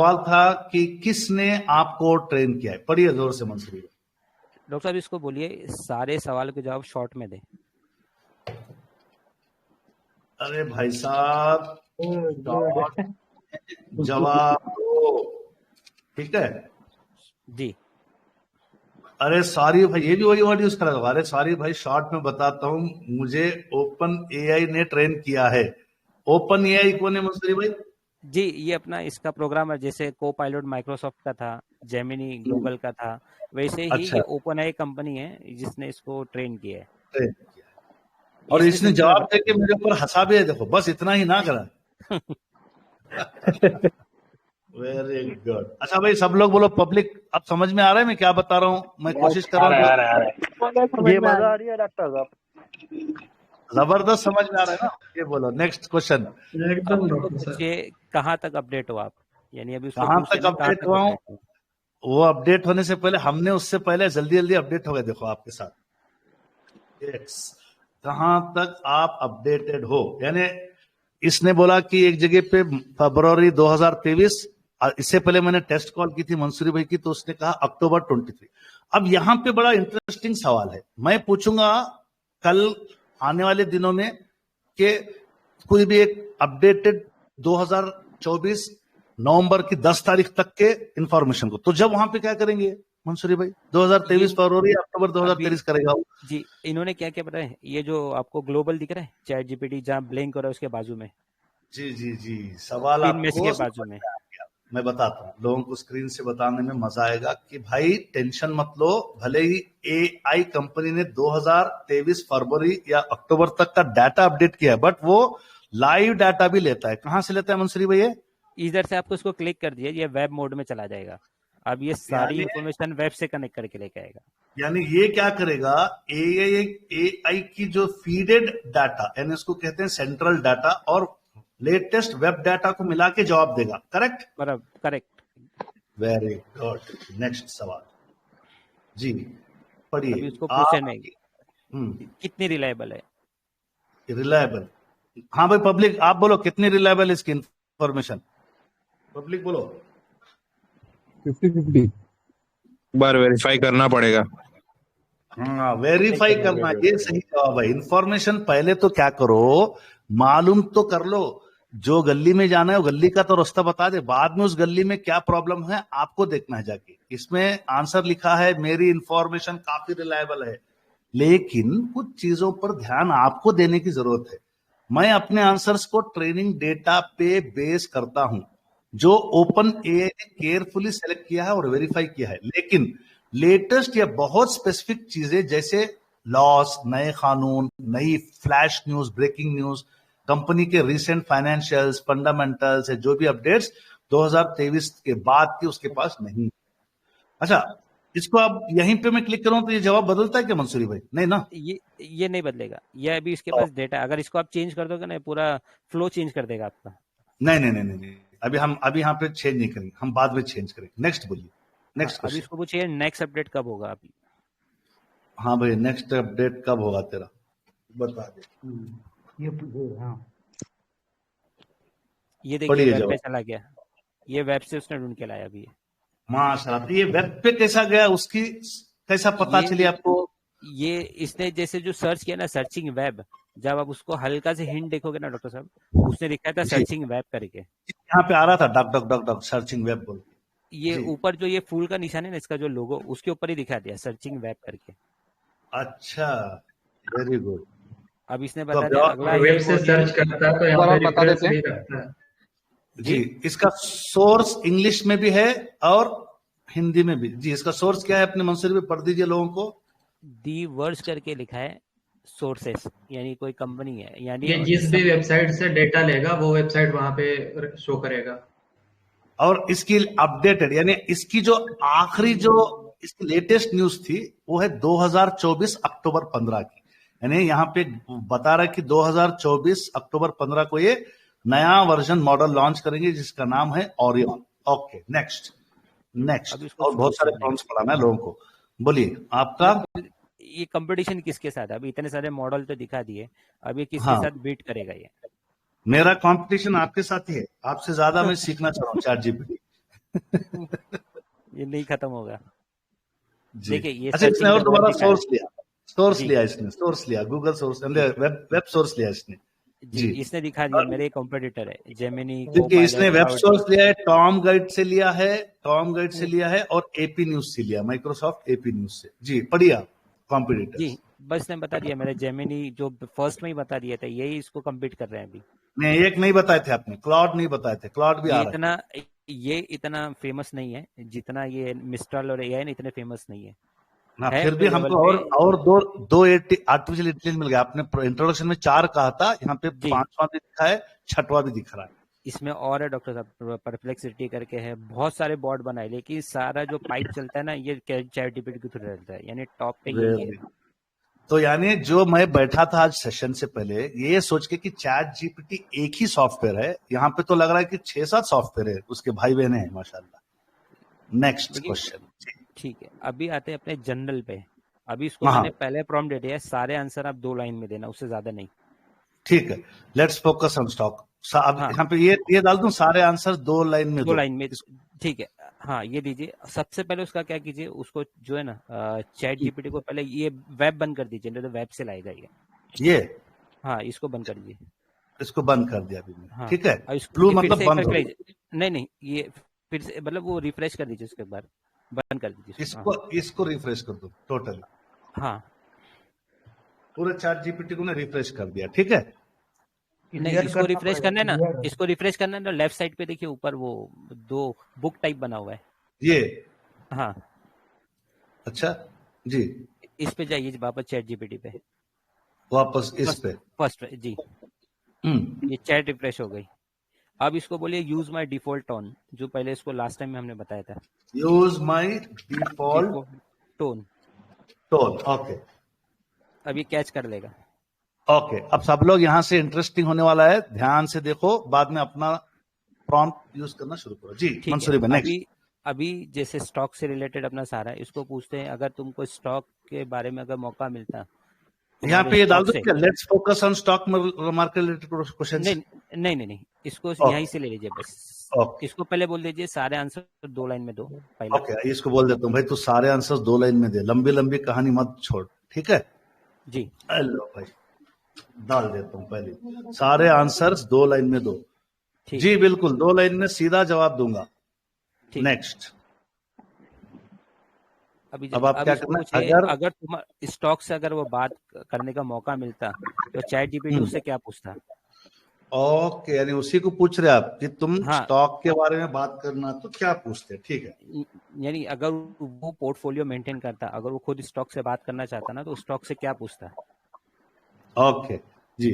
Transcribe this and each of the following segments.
सवाल था कि किसने आपको ट्रेन किया है। पढ़िए जोर से मंसूरी। डॉक्टर साहब इसको बोलिए सारे सवाल के जवाब शॉर्ट में दें। अरे भाई साहब जवाब दो, ठीक है जी। अरे सॉरी भाई, ये भी वही वर्ड यूज करा था। अरे सॉरी भाई, शॉर्ट में बताता हूँ, मुझे ओपन एआई ने ट्रेन किया है। ओपन एआई कौन है मंसूरी भाई? जी, ये अपना इसका प्रोग्राम है, जैसे को पायलट माइक्रोसॉफ्ट का था, जेमिनी गूगल का था, वैसे ही अच्छा, ये ओपन एआई कंपनी है जिसने इसको ट्रेन किया है। ट्रेन किया है। और इसने सिंपल जवाब देके मेरे ऊपर हंसा भी है, देखो बस इतना ही ना करा। Very good. अच्छा भाई, सब लोग बोलो पब्लिक, अब समझ में आ रहा है मैं क्या बता रहा हूँ? मैं कोशिश कर रहा हूँ ये मजा आ रही है डॉक्टर साहब। जबरदस्त समझ में आ रहा है ना? ये बोलो नेक्स्ट क्वेश्चन। अब एकदम उसको डॉक्टर साहब। पूछिए कहाँ तक अपडेट हो आप, यानी अभी उसको कहां पूछिए तक ना कहाँ अपडेट तक हुआ हूं? अपडेट हो। वो अपडेट होने से पहले, हमने उससे पहले जल्दी जल्दी अपडेट हो गए। देखो आपके साथ Yes. कहां तक आप अपडेटेड हो, यानी इसने बोला कि एक जगह पे फरवरी 2023, इससे पहले मैंने टेस्ट कॉल की थी मंसूरी भाई की, तो उसने कहा अक्टूबर 23। अब यहां पे बड़ा इंटरेस्टिंग सवाल है, मैं पूछूंगा कल आने वाले दिनों में कि कोई भी एक अपडेटेड 2024 नवंबर की 10 तारीख तक के इंफॉर्मेशन को, तो जब वहां पे क्या करेंगे मंसूरी भाई? 2023 फरवरी अक्टूबर अभी 2023 करेगा वो। जी, इन्होंने क्या क्या बताया, ये जो आपको ग्लोबल दिख रहा है चैट जीपीटी जहाँ ब्लिंक हो रहा है उसके बाजू में, जी जी जी, सवाल पिन मैच आपको के बाजू समझ में। में आ गया। मैं बताता हूँ, लोगों को स्क्रीन से बताने में मजा आएगा कि भाई टेंशन मत लो। भले ही एआई कंपनी ने 2023 फरवरी या अक्टूबर तक का डाटा अपडेट किया है, बट वो लाइव डाटा भी लेता है। कहां से लेता है मंसूरी भैया? इधर से आपको इसको क्लिक कर दिया, ये वेब मोड में चला जाएगा। अब ये सारी यानी इंफॉर्मेशन वेब से कनेक्ट करके लेके आएगा। यानी ये क्या करेगा, एआई की जो फीडेड डाटा, यानी उसको कहते हैं सेंट्रल डाटा और लेटेस्ट वेब डाटा को मिला के जवाब देगा। करेक्ट? बराबर, करेक्ट। Very good. नेक्स्ट सवाल जी, अभी पढ़िए उसको पूछे आप। नहीं कितनी रिलायबल है। रिलायबल, हाँ भाई पब्लिक आप बोलो कितनी रिलायबल इसकी इंफॉर्मेशन? पब्लिक बोलो। 50-50 बार वेरीफाई करना पड़ेगा। हाँ, वेरीफाई करना, ये सही जवाब है। इंफॉर्मेशन पहले तो क्या करो, मालूम तो कर लो। जो गली में जाना है वो गली का तो रास्ता बता दे, बाद में उस गली में क्या प्रॉब्लम है आपको देखना है जाके। इसमें आंसर लिखा है मेरी इंफॉर्मेशन काफी रिलायबल है, लेकिन कुछ चीजों पर ध्यान आपको देने की जरूरत है। मैं अपने आंसर्स को ट्रेनिंग डेटा पे बेस करता हूं, जो ओपन एआई ने केयरफुली सेलेक्ट किया है और वेरीफाई किया है। लेकिन लेटेस्ट या बहुत स्पेसिफिक चीजें जैसे लॉस, नए कानून, नई flash news, breaking news, company के रिसेंट फाइनेंशियल्स, फंडामेंटल्स है, जो भी अपडेट्स 2023 के बाद की उसके पास नहीं। अच्छा, इसको अब यहीं पे मैं क्लिक करूं तो ये जवाब बदलता है क्या मंसूरी भाई? नहीं ना? ये नहीं बदलेगा, ये अभी इसके पास डेटा, अगर इसको आप चेंज कर दोगे ना पूरा फ्लो चेंज कर देगा आपका। नहीं नहीं नहीं नहीं, अभी यहाँ पे चेंज नहीं करेंगे, हम बाद में चेंज करेंगे। नेक्स्ट बोलिए, नेक्स्ट अभी क्वेश्चन। इसको पूछिए नेक्स्ट अपडेट कब होगा अभी। हाँ भाई, नेक्स्ट अपडेट कब होगा तेरा, बता दे। ये देखिए पढ़िए वेब पे जवाब। चला गया, ये वेब से उसने ढूंढ के लाया अभी। माशाल्लाह, तो ये वेब पे कैसा गया, उसकी कैसा पता चली आपको? ये इसने जैसे जो सर्च किया ना, सर्चिंग वेब, जब आप उसको हल्का से हिंट देखोगे ना डॉक्टर साहब, उसने लिखा था सर्चिंग वेब करके। यहाँ पे आ रहा था duck duck duck duck searching web बोल के। ये जी, ऊपर जो ये फूल का निशान है ना, इसका जो लोगो, उसके ऊपर ही दिखा दिया सर्चिंग वेब करके। अच्छा, वेरी गुड। अब इसने तो बता अब दिया जवाब अगला वेब ही से सर्च करता है तो यहाँ पे बता रेफरेंस देते भी हैं। रखता है। जी, इसका सोर्स इंग्लिश में भी है और हिंदी में भी। जी, इसका सोर्स क्या है अपने मंसूरी में पढ़ दीजिए लोगों को। दी वर्ड्स करके लिखा है सोर्सेस, यानी कोई कंपनी है, यानी ये जिस भी वेबसाइट से डेटा लेगा वो वेबसाइट वहां पे शो करेगा। और इसकी अपडेटेड, यानी इसकी जो आखिरी जो इसकी लेटेस्ट न्यूज थी वो है 2024 अक्टूबर 15 की। यानी यहाँ पे बता रहा है कि 2024 अक्टूबर 15 को ये नया वर्जन मॉडल लॉन्च करेंगे जिसका नाम है ओरियन। ओके, नेक्स्ट अब नेक्स्ट। इसको और बहुत सारे पूछिए फॉर्म्स पढ़ाना है लोगों को। बोलिए आपका। ये कंपटीशन किसके साथ है, अभी इतने सारे मॉडल तो दिखा दिए, अब ये किसके हाँ, साथ बीट करेगा ये। मेरा कंपटीशन आपके साथ ही है, आपसे ज्यादा मैं सीखना चाह रहा हूँ चैट जीपीटी। ये नहीं खत्म होगा। जी देखिए ये अच्छा, इसने सर्चिंग और का दोबारा वेब दिखा रहा सोर्स जी लिया, इसने सोर्स लिया, गूगल सोर्स, वेब सोर्स लिया इसने। जी, जी इसने दिखा दिया मेरे कॉम्पिटिटर है जेमिनी, देखिए, इसने कोपायलट, वेब क्लाउड। सोर्स लिया है, टॉम गाइड से लिया है, टॉम गाइड से लिया है, और एपी न्यूज से लिया, माइक्रोसॉफ्ट एपी न्यूज से। जी पढ़िए आप कॉम्पिटिटर्स। जी, बस ने बता दिया मेरे जेमिनी जो फर्स्ट में ही बता दिया था, यही इसको कम्पीट कर रहे हैं अभी। नहीं, एक नहीं बताए थे आपने, क्लाउड नहीं बताए थे, क्लाउड भी आ रहा है। ये इतना फेमस नहीं है जितना ये मिस्ट्रल और एआई इतने फेमस नहीं है। ना है फिर भी अपने लेवल हमको पे। और दो आर्टिफिशियल इंटेलिजेंस मिल गया। आपने इंट्रोडक्शन में 4 कहा था, यहाँ पे जी 5वां भी दिखा है, 6वां भी दिख रहा है। इसमें और है डॉक्टर साहब, परप्लेक्सिटी करके है, बहुत सारे बॉट बनाए, लेकिन सारा जो पाइप चलता है ना ये चैट जीपीटी के थ्रू चलता है, यानी टॉप पे यही है। तो यानी जो मैं बैठा था आज सेशन से पहले ये सोच के कि चैट जीपीटी एक ही सॉफ्टवेयर है, यहाँ पे तो लग रहा है कि 6-7 सॉफ्टवेयर है, उसके भाई बहने हैं माशाल्लाह। Next question. ठीक है, अभी आते हैं अपने जनरल पे। अभी इसको हाँ मैंने पहले प्रॉम्प्ट दे दिया है, सारे आंसर आप 2 लाइन में देना, उससे ज्यादा नहीं। ठीक है, लेट्स फोकस ऑन स्टॉक। अब हाँ। यहाँ पे ये डाल दूं, सारे आंसर 2 लाइन में 2 दो। लाइन में, ठीक है। हाँ ये दीजिए, सबसे पहले उसका क्या कीजिए, उसको जो है ना चैट जीपीटी को पहले ये वेब बंद कर दीजिए, नहीं तो वेब से लाएगा ये। हाँ इसको बंद कर दीजिए। इसको बंद कर दिया अभी मैंने। हाँ ठीक है, और इसको ब्लू ये फिर मतलब से एक बंद बार हो करिए। नहीं ये फिर से मतलब वो रिफ्रेश कर दीजिए, उसके बाद बंद कर दीजिए इसको। इसको रिफ्रेश कर दो टोटली। हाँ पूरे चैट जीपीटी को ने रिफ्रेश कर दिया। ठीक है, नहीं इसको रिफ्रेश करना है ना, इसको रिफ्रेश करना है ना, लेफ्ट साइड पे देखिए ऊपर वो 2 बुक टाइप बना हुआ है। ये हाँ अच्छा जी, इस पे जाइए वापस चैट जीपीटी पे, वापस इस पे। फर्स्ट जी, ये चैट रिफ्रेश हो गई। अब इसको बोलिए यूज माय डिफॉल्ट टोन, जो पहले इसको लास्ट टाइम में हमने बताया था। Use my default tone, okay. अब ये कैच कर लेगा। ओके, अब सब लोग यहाँ से इंटरेस्टिंग होने वाला है, ध्यान से देखो, बाद में अपना प्रॉम्प्ट यूज करना शुरू करो। जी मंसूरी भाई नेक्स्ट। अभी जैसे स्टॉक से रिलेटेड अपना सारा, इसको पूछते हैं अगर तुमको स्टॉक के बारे में अगर मौका मिलता, यहाँ पे ये डाल दो क्या, let's focus on stock market related question. नहीं इसको यहीं से ले लीजिए बस। इसको पहले बोल दीजिए सारे आंसर 2 लाइन में दो पहले। ओके, इसको बोल देता हूँ भाई, तू सारे आंसर 2 लाइन में दे, लंबी लंबी कहानी मत छोड़। ठीक है जी, हेलो भाई, डाल देता हूँ पहले, सारे आंसर्स 2 लाइन में दो। जी बिल्कुल, 2 लाइन में सीधा जवाब दूंगा। नेक्स्ट। अब आप क्या करना, अगर तुम स्टॉक से अगर वो बात करने का मौका मिलता तो चैट जीपीटी उससे क्या पूछता? ओके, यानी उसी को पूछ रहे आप कि तुम स्टॉक के बारे में बात करना तो क्या पूछते? ठीक है, यानी अगर वो पोर्टफोलियो मेंटेन करता, अगर वो खुद स्टॉक से बात करना चाहता ना, तो स्टॉक से क्या पूछता? ओके जी,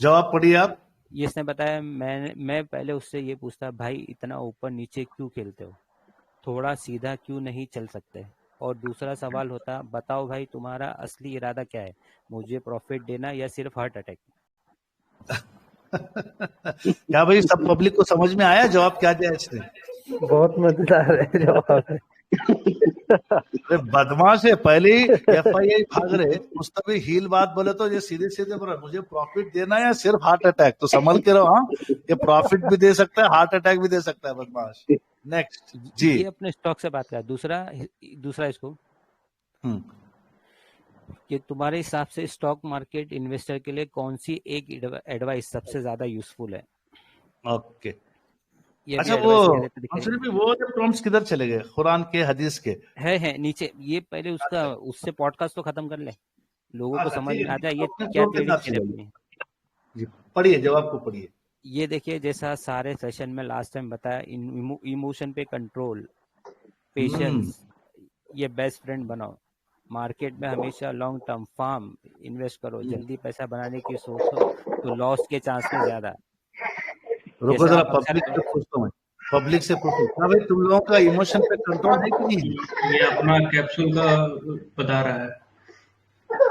जवाब पढ़िए आप। इसने बताया मैं पहले उससे ये पूछता, भाई इतना ऊपर नीचे क्यों खेलते हो, थोड़ा सीधा क्यों नहीं चल सकते? और दूसरा सवाल होता, बताओ भाई तुम्हारा असली इरादा क्या है, मुझे प्रॉफिट देना या सिर्फ हार्ट अटैक? क्या भाई सब पब्लिक को समझ में आया जवाब क्या दिया इसने? बहुत मजेदार है जवाब। बदमाश है, पहले ही एफआईआई भाग रहे, उस तभी हील बात बोले तो ये सीधे सीधे बोला मुझे प्रॉफिट देना है या सिर्फ हार्ट अटैक। तो संभल के रहो। हाँ, ये प्रॉफिट भी दे सकता है, हार्ट अटैक भी दे सकता है बदमाश। नेक्स्ट जी, ये अपने स्टॉक से बात कर। दूसरा इसको कि तुम्हारे हिसाब से स्टॉक मार्केट इन्वेस्टर के लिए कौन सी एक एडवाइस सबसे ज्यादा यूजफुल है? ओके अच्छा, वो प्रॉम्प्ट्स किधर चले गए? कुरान के, हदीस के है नीचे। ये पहले उससे पॉडकास्ट तो खत्म कर ले, लोगों को समझ में आ जाए ये क्या जी। पढ़िए, जवाब को पढ़िए। ये देखिए, जैसा सारे सेशन में लास्ट टाइम बताया, इमोशन पे कंट्रोल, पेशेंस, ये बेस्ट फ्रेंड बनाओ, मार्केट में हमेशा लॉन्ग टर्म फार्म इन्वेस्ट करो, जल्दी पैसा बनाने की सोचो तो लॉस के चांस में ज्यादा। रुको जरा, पब्लिक से पूछता हूँ, पब्लिक से पूछो, क्या भाई तुम लोगों का इमोशन पे कंट्रोल है कि नहीं? ये अपना कैप्सूल का बता रहा है,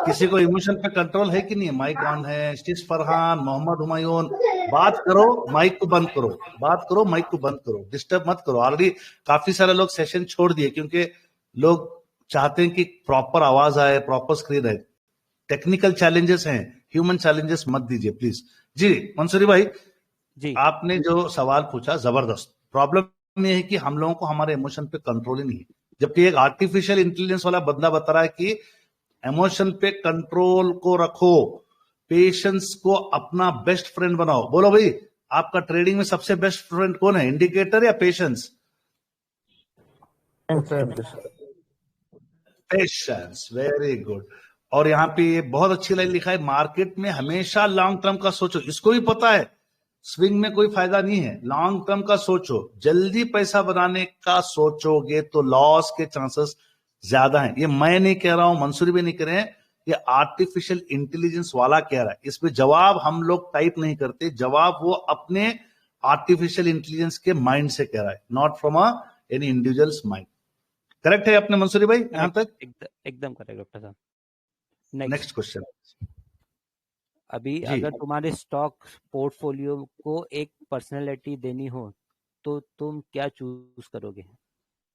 किसी को इमोशन पे कंट्रोल है कि नहीं? माइक ऑन है, स्टिस फरहान, मोहम्मद हुमायून, बात करो, माइक को बंद करो, बात करो, माइक को बंद करो, डिस्टर्ब मत करो। ऑलरेडी काफी सारे लोग सेशन छोड़ दिए क्योंकि लोग चाहते हैं कि प्रॉपर आवाज आए, प्रॉपर स्क्रीन है। टेक्निकल चैलेंजेस हैं, ह्यूमन चैलेंजेस मत दीजिए प्लीज। जी मंसूरी भाई जी, आपने जो सवाल पूछा जबरदस्त। प्रॉब्लम में है कि हम लोगों को हमारे इमोशन पे कंट्रोल ही नहीं है, जबकि एक आर्टिफिशियल इंटेलिजेंस वाला बंदा बता रहा है कि इमोशन पे कंट्रोल को रखो, पेशेंस को अपना बेस्ट फ्रेंड बनाओ। बोलो भाई, आपका ट्रेडिंग में सबसे बेस्ट फ्रेंड कौन है, इंडिकेटर या पेशेंस? Patience, very good. और यहाँ पे ये बहुत अच्छी लाइन लिखा है, मार्केट में हमेशा लॉन्ग टर्म का सोचो। इसको भी पता है स्विंग में कोई फायदा नहीं है, लॉन्ग टर्म का सोचो। जल्दी पैसा बनाने का सोचोगे तो लॉस के चांसेस ज्यादा हैं। ये मैं नहीं कह रहा हूं, मंसूरी भी नहीं कह रहे हैं, ये आर्टिफिशियल इंटेलिजेंस वाला कह रहा है। इसमें जवाब हम लोग टाइप नहीं करते, जवाब वो अपने आर्टिफिशियल इंटेलिजेंस के माइंड से कह रहा है, not from any individuals mind. Correct है अपने मंसूरी भाई यहां तक? एकदम करेक्ट डॉक्टर साहब। Next question. अभी जी। अगर तुम्हारे स्टॉक पोर्टफोलियो को एक पर्सनैलिटी देनी हो तो तुम क्या चूज करोगे?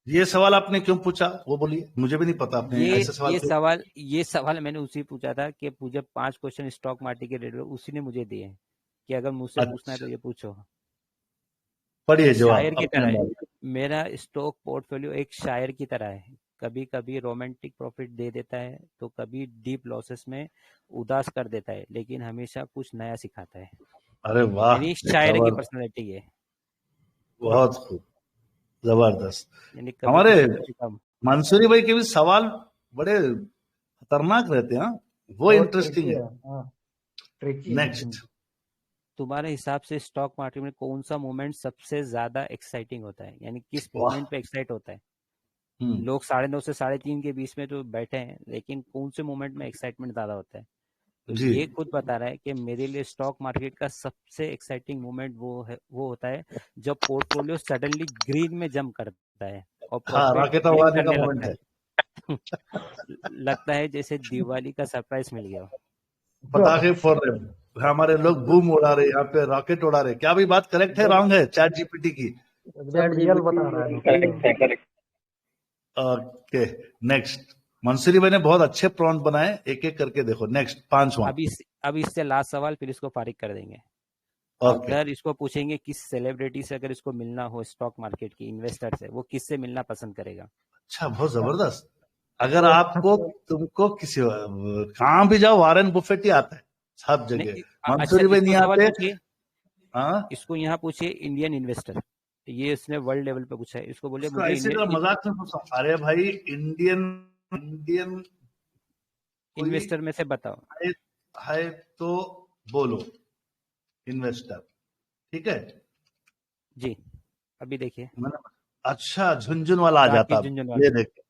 ये सवाल आपने क्यों पूछा वो बोलिए, मुझे भी नहीं पता आपने ऐसे सवाल ये सवाल मैंने उसी पूछा था कि मुझे 5 क्वेश्चन स्टॉक मार्केट के रिलेटेड उसी ने मुझे दिए कि अगर मुझसे पूछना है तो ये पूछो। पढ़िए जवाब। शायर की तरह है मेरा स्टॉक पोर्टफोलियो, एक शायर की तरह है। कभी कभी रोमांटिक प्रॉफिट दे देता है तो कभी डीप लॉसेस में उदास कर देता है, लेकिन हमेशा कुछ नया सिखाता है। अरे वाह, यानी शायर की पर्सनालिटी है। बहुत खूब, जबरदस्त। यानी कभी हमारे कुछ कम। मंसूरी भाई के भी सवाल बड़े खतरनाक रहते हैं, वो इंटरेस्टिंग है। नेक्स्ट। तुम्हारे हिसाब से स्टॉक मार्केट में कौन सा मोमेंट सबसे ज्यादा एक्साइटिंग होता है? यानी किस मोमेंट पे एक्साइट होता है? लोग 9:30 से 3:30 के बीच में तो बैठे हैं, लेकिन कौन से मोमेंट में एक्साइटमेंट ज्यादा होता है? तो ये खुद बता रहा है कि मेरे लिए स्टॉक मार्केट का सबसे एक्साइटिंग मोमेंट वो होता है जब पोर्टफोलियो सडनली ग्रीन में जंप करता है और प्रॉफिट करने लगता है। लगता है जैसे दिवाली का सरप्राइज मिल गया। पटाखे फोड़ रहे, हमारे लोग बूम उड़ा रहे, यहाँ पे रॉकेट उड़ा रहे। क्या भी बात करेक्ट है रॉन्ग है चैट जीपीटी की? रियल बता रहा है। Okay, next. मंसूरी भाई ने बहुत अच्छे प्रॉन्ट बनाए, एक एक करके देखो। नेक्स्ट, 5वां। अभी इससे लास्ट सवाल, फिर इसको फारिग कर देंगे। अगर इसको पूछेंगे किस सेलिब्रिटी से अगर इसको मिलना हो स्टॉक मार्केट की इन्वेस्टर से, वो किससे मिलना पसंद करेगा? अच्छा, बहुत जबरदस्त। अगर आपको तुमको किसी कहाँ भी जाओ, वारेन बुफेट ही आता है सब जगह। मंसूरी भाई नहीं आते। इसको यहाँ पूछिए इंडियन इन्वेस्टर, ये इसने वर्ल्ड लेवल पे पूछा है। इसको बोलिए मुझे ऐसे मजाक में पूछा। अरे भाई, इंडियन इन्वेस्टर में से बताओ है तो बोलो इन्वेस्टर। ठीक है जी। अभी देखिए, अच्छा, झुंझुन वाला आ जाता है। ये देखिए,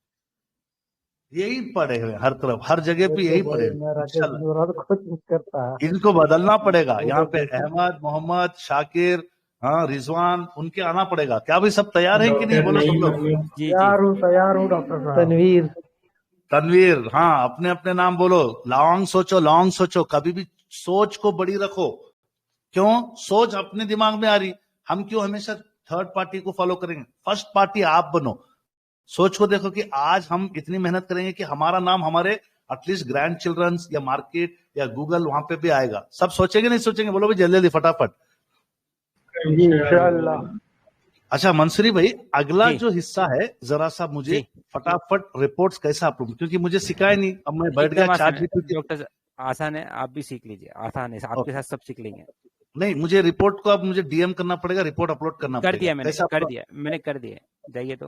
यही पड़े हुए हर तरफ, हर जगह पे यही पड़े हुए। इनको बदलना पड़ेगा। यहाँ पे अहमद, मोहम्मद, शाकिर, हाँ, रिजवान, उनके आना पड़ेगा। क्या भी सब तैयार है कि नहीं? बोलो सब लोग। तैयार हूँ डॉक्टर साहब। तनवीर, हाँ, अपने अपने नाम बोलो। लॉन्ग सोचो, कभी भी सोच को बड़ी रखो। क्यों? सोच अपने दिमाग में आ रही, हम क्यों हमेशा थर्ड पार्टी को फॉलो करेंगे? फर्स्ट पार्टी आप बनो। सोच को देखो कि आज हम इतनी मेहनत करेंगे कि हमारा नाम हमारे एटलीस्ट ग्रैंड चिल्ड्रंस या मार्केट या गूगल वहां पे भी आएगा। सब सोचेंगे नहीं सोचेंगे? बोलो भाई जल्दी जल्दी फटाफट। अच्छा मंसूरी भाई, अगला जो हिस्सा है जरा सा मुझे फटाफट रिपोर्ट्स कैसा अप्रूव, क्योंकि मुझे सिखाया नहीं। अब मैं बैठ गया चार्ट जीपीटी। डॉक्टर आसान है, आप भी सीख लीजिए। आसान है, आपके साथ सब सीख लेंगे। नहीं, मुझे रिपोर्ट को अब मुझे डीएम करना पड़ेगा, रिपोर्ट अपलोड करना पड़ेगा। मैंने कर दिया, जाइए तो।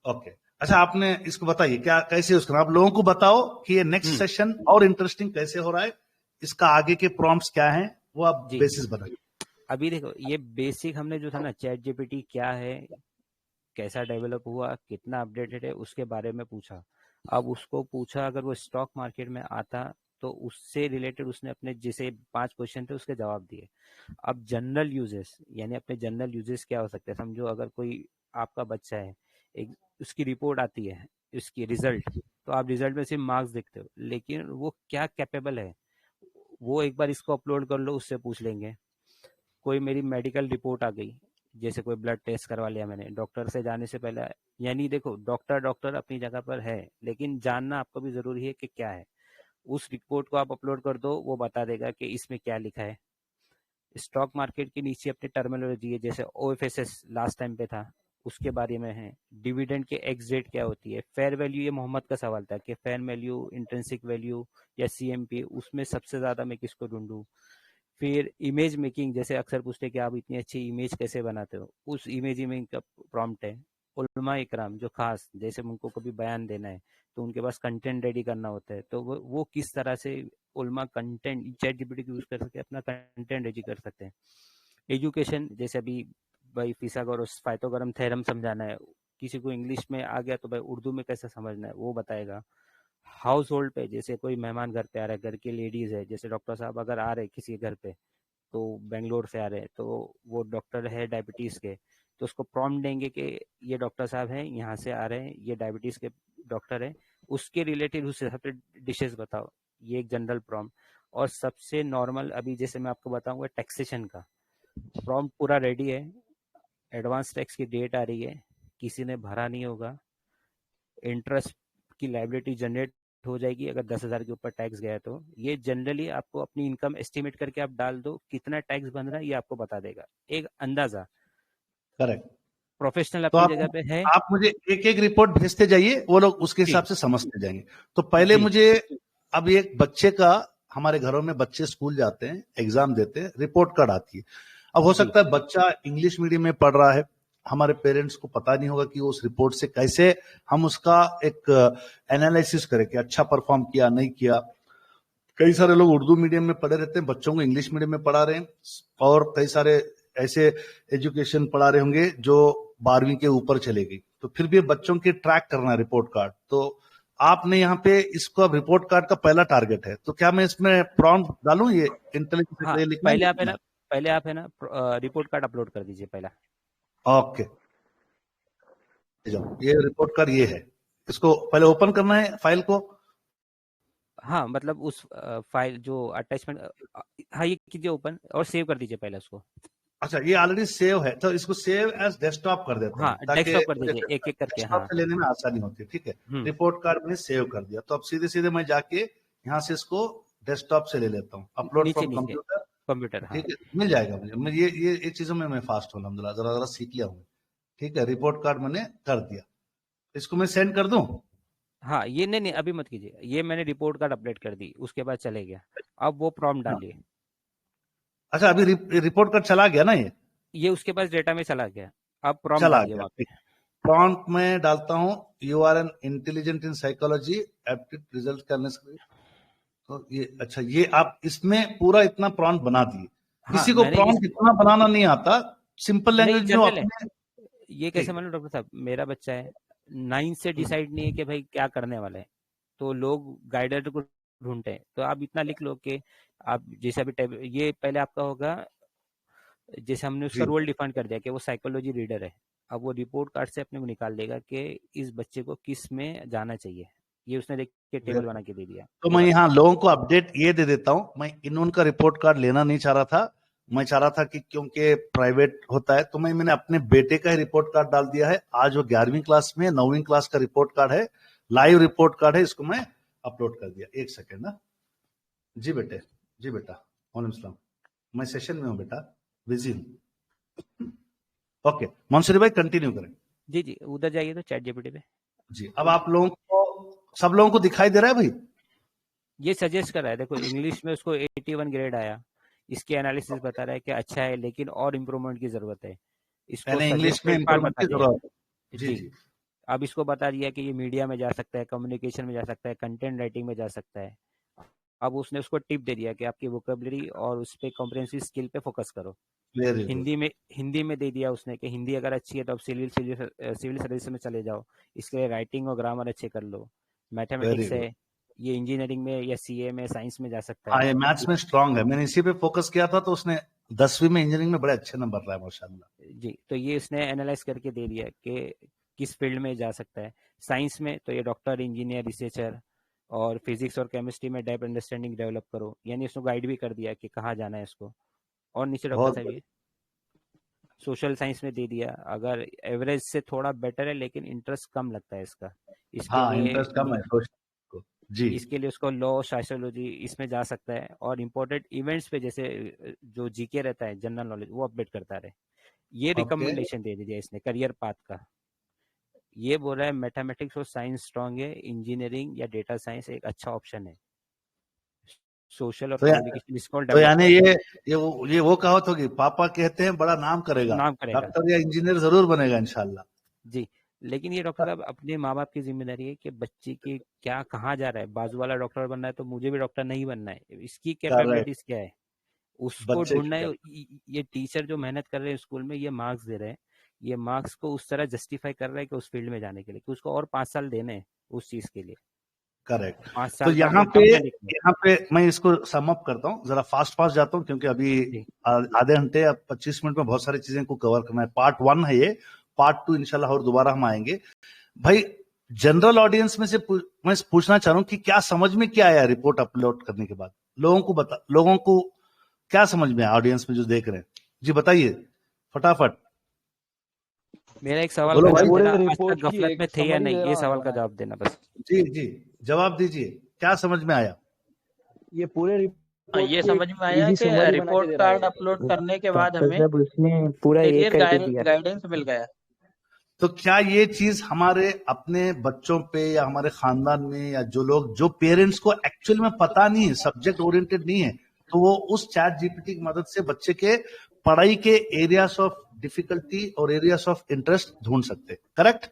ओके। अच्छा, आपने इसको बताइए क्या कैसे उसका, आप लोगों को बताओ कि ये नेक्स्ट सेशन और इंटरेस्टिंग कैसे हो रहा है, इसका आगे के प्रॉम्प्ट्स क्या हैं, वो आप बेसिस बताइए। अभी देखो, ये बेसिक हमने जो था ना, चैट जीपीटी क्या है, कैसा डेवलप हुआ, कितना अपडेटेड है, उसके बारे में पूछा। अब उसको पूछा अगर वो स्टॉक मार्केट में आता तो उससे रिलेटेड उसने अपने जैसे 5 क्वेश्चन थे उसके जवाब दिए। अब जनरल यूजेस, यानी अपने जनरल यूजेस क्या हो सकते हैं, समझो अगर कोई आपका बच्चा है, एक उसकी रिपोर्ट आती है, उसकी रिजल्ट, तो आप रिजल्ट में सिर्फ मार्क्स देखते हो, लेकिन वो क्या कैपेबल है वो एक बार इसको अपलोड कर लो, उससे पूछ लेंगे। कोई मेरी मेडिकल रिपोर्ट आ गई, जैसे कोई ब्लड टेस्ट करवा लिया मैंने डॉक्टर से जाने से पहले, यानी देखो डॉक्टर अपनी जगह पर है, लेकिन जानना आपको भी जरूरी है कि क्या है। उस रिपोर्ट को आप अपलोड कर दो, वो बता देगा कि इसमें क्या लिखा है। स्टॉक मार्केट के नीचे अपनी टर्मिनोलॉजी है, जैसे ओएफएसएस लास्ट टाइम पे था, उसके बारे में है। डिविडेंड के एक्स डेट क्या होती है, फेयर वैल्यू, ये मोहम्मद का सवाल था कि फेयर वैल्यू, इंट्रिंसिक वैल्यू या सीएमपी, उसमें सबसे ज्यादा मैं किसको ढूंढूं। फिर इमेज मेकिंग, जैसे अक्सर पूछते हैं कि आप इतनी अच्छी इमेज कैसे बनाते हो, उस इमेज मेकिंग का प्रॉम्प्ट है। उलमा इकराम जो खास, जैसे उनको कभी बयान देना है तो उनके पास कंटेंट रेडी करना होता है, तो वो किस तरह से उलमा कंटेंट चैट जीपीटी यूज कर सकते हैं, अपना कंटेंट रेडी कर सकते हैं। एजुकेशन, जैसे अभी भाई फिसागोरस फाइथागोरम थ्योरम समझाना है, किसी को इंग्लिश में आ गया तो भाई उर्दू में कैसे समझना है वो बताएगा। हाउस होल्ड पे, जैसे कोई मेहमान घर पे आ रहा है, घर की लेडीज है, जैसे डॉक्टर साहब अगर आ रहे किसी घर पे, तो बेंगलोर से आ रहे हैं, तो वो डॉक्टर है डायबिटीज के, तो उसको प्रॉम्प्ट देंगे कि ये डॉक्टर साहब हैं, यहाँ से आ रहे हैं, ये डायबिटीज के डॉक्टर है, उसके रिलेटेड उस हिसाब से डिशेस बताओ। ये एक जनरल प्रॉम्प्ट। और सबसे नॉर्मल, अभी जैसे मैं आपको बताऊंगा टैक्सेशन का प्रॉम्प्ट पूरा रेडी है। एडवांस टैक्स की डेट आ रही है, किसी ने भरा नहीं होगा, इंटरेस्ट की लायबिलिटी जनरेट हो जाएगी अगर 10,000 के ऊपर टैक्स गया तो। ये जनरली आपको अपनी इनकम एस्टिमेट करके आप डाल दो, कितना टैक्स बन रहा है ये आपको बता देगा, एक अंदाजा। करेक्ट। प्रोफेशनल तो अपनी जगह पे है। आप मुझे एक एक रिपोर्ट भेजते जाइए, वो लोग उसके हिसाब से समझते जाएंगे। तो पहले जी मुझे, अब एक बच्चे का, हमारे घरों में बच्चे स्कूल जाते हैं, एग्जाम देते हैं, रिपोर्ट कार्ड आती है। अब हो सकता है बच्चा इंग्लिश मीडियम में पढ़ रहा है, हमारे पेरेंट्स को पता नहीं होगा कि उस रिपोर्ट से कैसे हम उसका एक एनालिसिस करें कि अच्छा परफॉर्म किया नहीं किया। कई सारे लोग उर्दू मीडियम में पढ़े रहते हैं, बच्चों को इंग्लिश मीडियम में पढ़ा रहे हैं, और कई सारे ऐसे एजुकेशन पढ़ा रहे होंगे जो 12वीं के ऊपर चलेगी, तो फिर भी बच्चों के ट्रैक करना है रिपोर्ट कार्ड। तो आपने यहाँ पे इसको रिपोर्ट कार्ड का पहला टारगेट है, तो क्या मैं इसमें प्रॉम्प्ट डालूं, ये इंटेलिजेंस हाँ, लिखना पहले आप है ना रिपोर्ट कार्ड अपलोड कर दीजिए पहला। ओके, ये रिपोर्ट कार्ड ये है, इसको पहले ओपन करना है फाइल को। हाँ, मतलब उस फाइल जो अटैचमेंट, हाँ ये कीजिए ओपन और सेव कर दीजिए पहले उसको। अच्छा, ये ऑलरेडी सेव है, तो इसको सेव एज डेस्कटॉप कर देता हाँ, हूँ, ताकि डेस्कटॉप कर दीजिए एक एक करके। डेस्कटॉप हाँ, से लेने में आसानी होती है। ठीक है, रिपोर्ट कार्ड मैंने सेव कर दिया, तो अब सीधे सीधे मैं जाके यहाँ से इसको डेस्कटॉप से ले लेता हूँ, अपलोड नीचे फ्रॉम नीचे कंप्यूटर। हाँ ठीक है, मिल जाएगा मुझे। मैं ये चीजों में मैं फास्ट हूँ, अलहमदुलिल्लाह, जरा जरा सीख लिया हूँ। ठीक है, रिपोर्ट कार्ड मैंने कर दिया, इसको मैं सेंड कर दूं। हाँ, ये नहीं अभी मत कीजिए, ये मैंने रिपोर्ट कार्ड अपडेट कर दी, उसके बाद चले गया। अब वो प्रॉम्प्ट हाँ। डालिए। अच्छा, अभी रिपोर्ट कार्ड चला गया ना, ये उसके पास डेटा में चला गया, अब प्रॉम्प्ट चला डालिए गया। वहां पे। प्रॉम्प्ट में डालता हूँ, you are an intelligent in psychology, aptitude result करने से। तो ये अच्छा, ये आप इसमें पूरा इतना प्रॉम्प्ट बना दिए। हाँ, किसी को प्रॉम्प्ट इतना बनाना नहीं आता, सिंपल नहीं लैंग्वेज में जनरल है। अपने। ये कैसे मालूम डॉक्टर साहब, मेरा बच्चा है 9 से डिसाइड नहीं है कि भाई क्या करने वाला है, तो लोग गाइडर को ढूंढते हैं। तो आप इतना लिख लो कि आप जैसे अभी ये पहले आपका होगा, जैसे हमने उसका जी, रोल डिफाइन कर दिया कि वो साइकोलॉजी रीडर है। अब वो रिपोर्ट कार्ड से अपने को निकाल देगा कि इस बच्चे को किस में जाना चाहिए, ये उसने देख के टेबल बना के दे दिया। तो मैं यहाँ लोगों को अपडेट ये दे देता हूँ, मैं इन का रिपोर्ट कार्ड लेना नहीं चाह रहा था। मैं चाह रहा था कि क्योंकि प्राइवेट होता है, तो मैंने अपने बेटे का ही रिपोर्ट कार्ड डाल दिया है। आज वो 11वीं क्लास में, 9वीं क्लास का रिपोर्ट कार्ड है, लाइव रिपोर्ट कार्ड है, इसको मैं अपलोड कर दिया। एक सेकेंड ना। जी बेटे, जी बेटा, वालेकुम सलाम, मैं सेशन में हूँ बेटा, बिजी हूँ। ओके मंसूरी भाई, कंटिन्यू करें। जी जी, उधर जाइए तो चैट जीपीटी पे। जी, अब आप लोगों को, सब लोगों को दिखाई दे रहा है भाई? ये सजेस्ट कर रहा है, देखो इंग्लिश में उसको 81 ग्रेड आया, इसके एनालिसिस बता रहा है कि अच्छा है लेकिन और इम्प्रूवमेंट की जरूरत है। इसको इंग्लिश में सजेस्टेड पार्ट इंप्रूवमेंट बता की दिया। जरूरत है। जी जी, जी, अब इसको बता दिया कि ये मीडिया में जा सकता है, कम्युनिकेशन में जा सकता है, कंटेंट राइटिंग में जा सकता है। अब उसने उसको टिप दे दिया कि आपकी वोकेबलरी और उस पे कॉम्प्रिहेंसिव स्किल पे फोकस करो। Very good. हिंदी में दे दिया उसने कि हिंदी अगर अच्छी है तो आप सिविल सर्विस में चले जाओ, इसके लिए राइटिंग और ग्रामर अच्छे कर लो। Very mathematics good. है, ये इंजीनियरिंग में या सीए में, साइंस में जा सकता हाँ, है। ये मैथ्स में स्ट्रांग है, मैंने इसी पे फोकस किया था, तो उसने 10वीं में इंजीनियरिंग में बड़े अच्छे नंबर लाए माशाल्लाह। जी, तो ये इसने एनालाइज करके दे दिया कि किस फील्ड में जा सकता है। साइंस में तो ये डॉक्टर, इंजीनियर, रिसर्चर, और फिजिक्स और केमिस्ट्री में डेप्थ अंडरस्टैंडिंग डेवलप करो, यानी उसने गाइड भी कर दिया कि कहाँ जाना है इसको। और नीचे डॉक्टर बहुत साहब बढ़िया। ये सोशल साइंस में दे दिया, अगर एवरेज से थोड़ा बेटर है लेकिन इंटरेस्ट कम लगता है इसका, इसके हाँ, लिए इंटरेस्ट कम है सोशल को। जी इसके लिए उसको लॉ, सोशियोलॉजी इसमें जा सकता है, और इम्पोर्टेंट इवेंट्स पे जैसे जो जीके रहता है, जनरल नॉलेज, वो अपडेट करता रहे। ये ओके रिकमेंडेशन दे दीजिए इसने करियर पाथ का। ये बोल रहा है मैथमेटिक्स और साइंस स्ट्रांग है, इंजीनियरिंग या डेटा साइंस एक अच्छा ऑप्शन है, सोशल और तो या, कम्युनिकेशन स्किल तो डेवलप यानी करेगा। ये वो कहावत होगी, पापा कहते हैं बड़ा नाम करेगा, नाम करेगा डॉक्टर या इंजीनियर जरूर बनेगा इंशाल्लाह। जी। लेकिन ये डॉक्टर साहब अपने माँ बाप की जिम्मेदारी है कि बच्चे की क्या कहाँ जा रहा है। बाजू वाला डॉक्टर बनना है तो मुझे भी डॉक्टर नहीं बनना है, इसकी करेक्ट, कैपेबिलिटीज क्या है उसको बच्चे ढूंढना की है। क्या। ये टीचर जो मेहनत कर रहे हैं स्कूल में, ये मार्क्स दे रहे हैं, ये मार्क्स को उस तरह जस्टिफाई कर रहा है कि उस फील्ड में जाने के लिए, कि उसको और 5 साल देने हैं उस चीज के लिए। करेक्ट। 5 तो साल का यहाँ वो पे दम है लिखने। यहाँ पे मैं इसको सम अप करता हूँ, जरा फास्ट जाता हूँ क्योंकि अभी जी आधे घंटे या 25 मिनट में बहुत सारी चीजें को कवर करना है। पार्ट 1 है ये, पार्ट 2 इंशाल्लाह और दोबारा हम आएंगे। भाई जनरल ऑडियंस में से मैं पूछना चाह रहा हूँ कि क्या समझ में क्या आया रिपोर्ट अपलोड करने के बाद? लोगों को क्या समझ में आया, ऑडियंस में जो देख रहे हैं? जी बताइए फटाफट। मेरा एक सवाल बोलो का भाई। जवाब पूरे देना, आज रिपोर्ट तक की गफलत एक में थे या समरी नहीं, दे ये रहा हूँ सवाल का जनाब। जवाब देना बस। जी जी जवाब दीजिए, क्या समझ में आया? ये पूरे रिपोर्ट ये की समझ एक में आया इजी कि समरी बना के रिपोर्ट दे रहा कार्ड है अपलोड करने के बाद डॉक्टर हमें साहब, उसने पूरा ये करियर करके दिया। गाइडेंस मिल गया। तो क्या ये चीज हमारे अपने बच्चों पे या हमारे खानदान में या जो पेरेंट्स को एक्चुअल में पता नहीं है, सब्जेक्ट ओरिएंटेड नहीं है, तो वो उस चैट जीपीटी की मदद से बच्चे के पढ़ाई के एरियाज ऑफ डिफिकल्टी और एरियाज ऑफ इंटरेस्ट ढूंढ सकते, करेक्ट?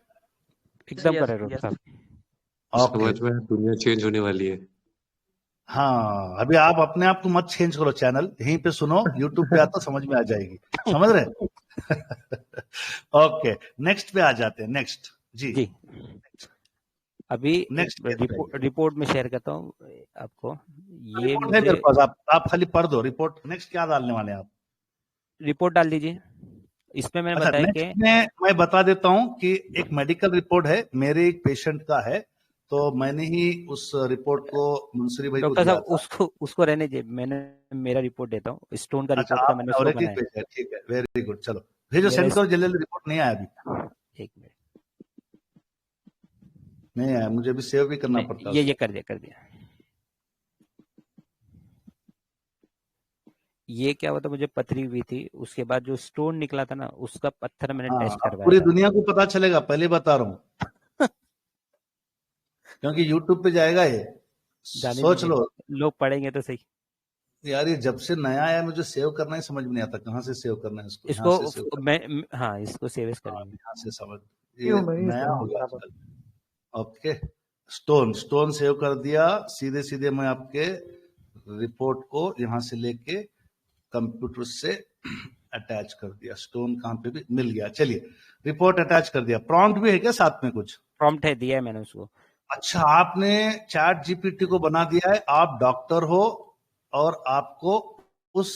एकदम यस करेक्ट यस। साहब। ओके। समझ में दुनिया चेंज होने वाली है। हाँ अभी आप अपने आप को मत चेंज करो, चैनल यहीं पे सुनो, यूट्यूब पे आता समझ में आ जाएगी, समझ रहे? ओके नेक्स्ट पे आ जाते हैं। नेक्स्ट जी जी अभी नेक्स्ट रिपोर्ट में शेयर करता हूँ आपको। ये रिपोर्ट है मेरे पास, आप खाली पढ़ दो रिपोर्ट। नेक्स्ट क्या डालने वाले हैं आप? रिपोर्ट डाल दीजिए। इसमें मैंने अच्छा बताया कि नेक्स्ट में मैं बता देता हूं कि एक मेडिकल रिपोर्ट है, मेरे एक पेशेंट का है, तो मैंने ही उस रिपोर्ट को मुंसरी भाई को डॉक्टर दिया साहब था। उसको रहने दीजिए, मैंने मेरा रिपोर्ट देता हूँ, स्टोन का अच्छा रिपोर्ट था, आप मैंने उसको ऑलरेडी बनाया। पेश है, ठीक है, वेरी गुड। चलो भेजो, मेरा सेंड करो जल्दी जल्दी, रिपोर्ट नहीं आया अभी, एक मिनट, नहीं आया, मुझे अभी सेव भी करना नहीं, पड़ता है ये उसको। कर दिया। ये क्या हुआ था, मुझे पथरी हुई थी, उसके बाद जो स्टोन निकला था ना, उसका पत्थर मैंने टेस्ट हाँ करवाया पूरी था। दुनिया को पता चलेगा, पहले बता रहा हूँ क्योंकि यूट्यूब पे जाएगा ये, जाने सोच दीजिए, लो लोग पढ़ेंगे तो सही। यार। ये जब से नया आया मुझे सेव करना ही समझ में नहीं आता, कहाँ से सेव करना है इसको, यहाँ से सेव इसको हाँ, इसको सेव कर लीजिए। यहाँ से समझ, ये नया हो गया आजकल। ओके स्टोन सेव कर दिया। सीधे सीधे मैं आपके रिपोर्ट को यहाँ से लेके कंप्यूटर से अटैच कर दिया। स्टोन कहाँ पे भी मिल गया, चलिए रिपोर्ट अटैच कर दिया। प्रॉम्प्ट भी है क्या साथ में कुछ? प्रॉम्प्ट है, दिया है मैंने उसको। अच्छा आपने चैट जीपीटी को बना दिया है, आप डॉक्टर हो और आपको उस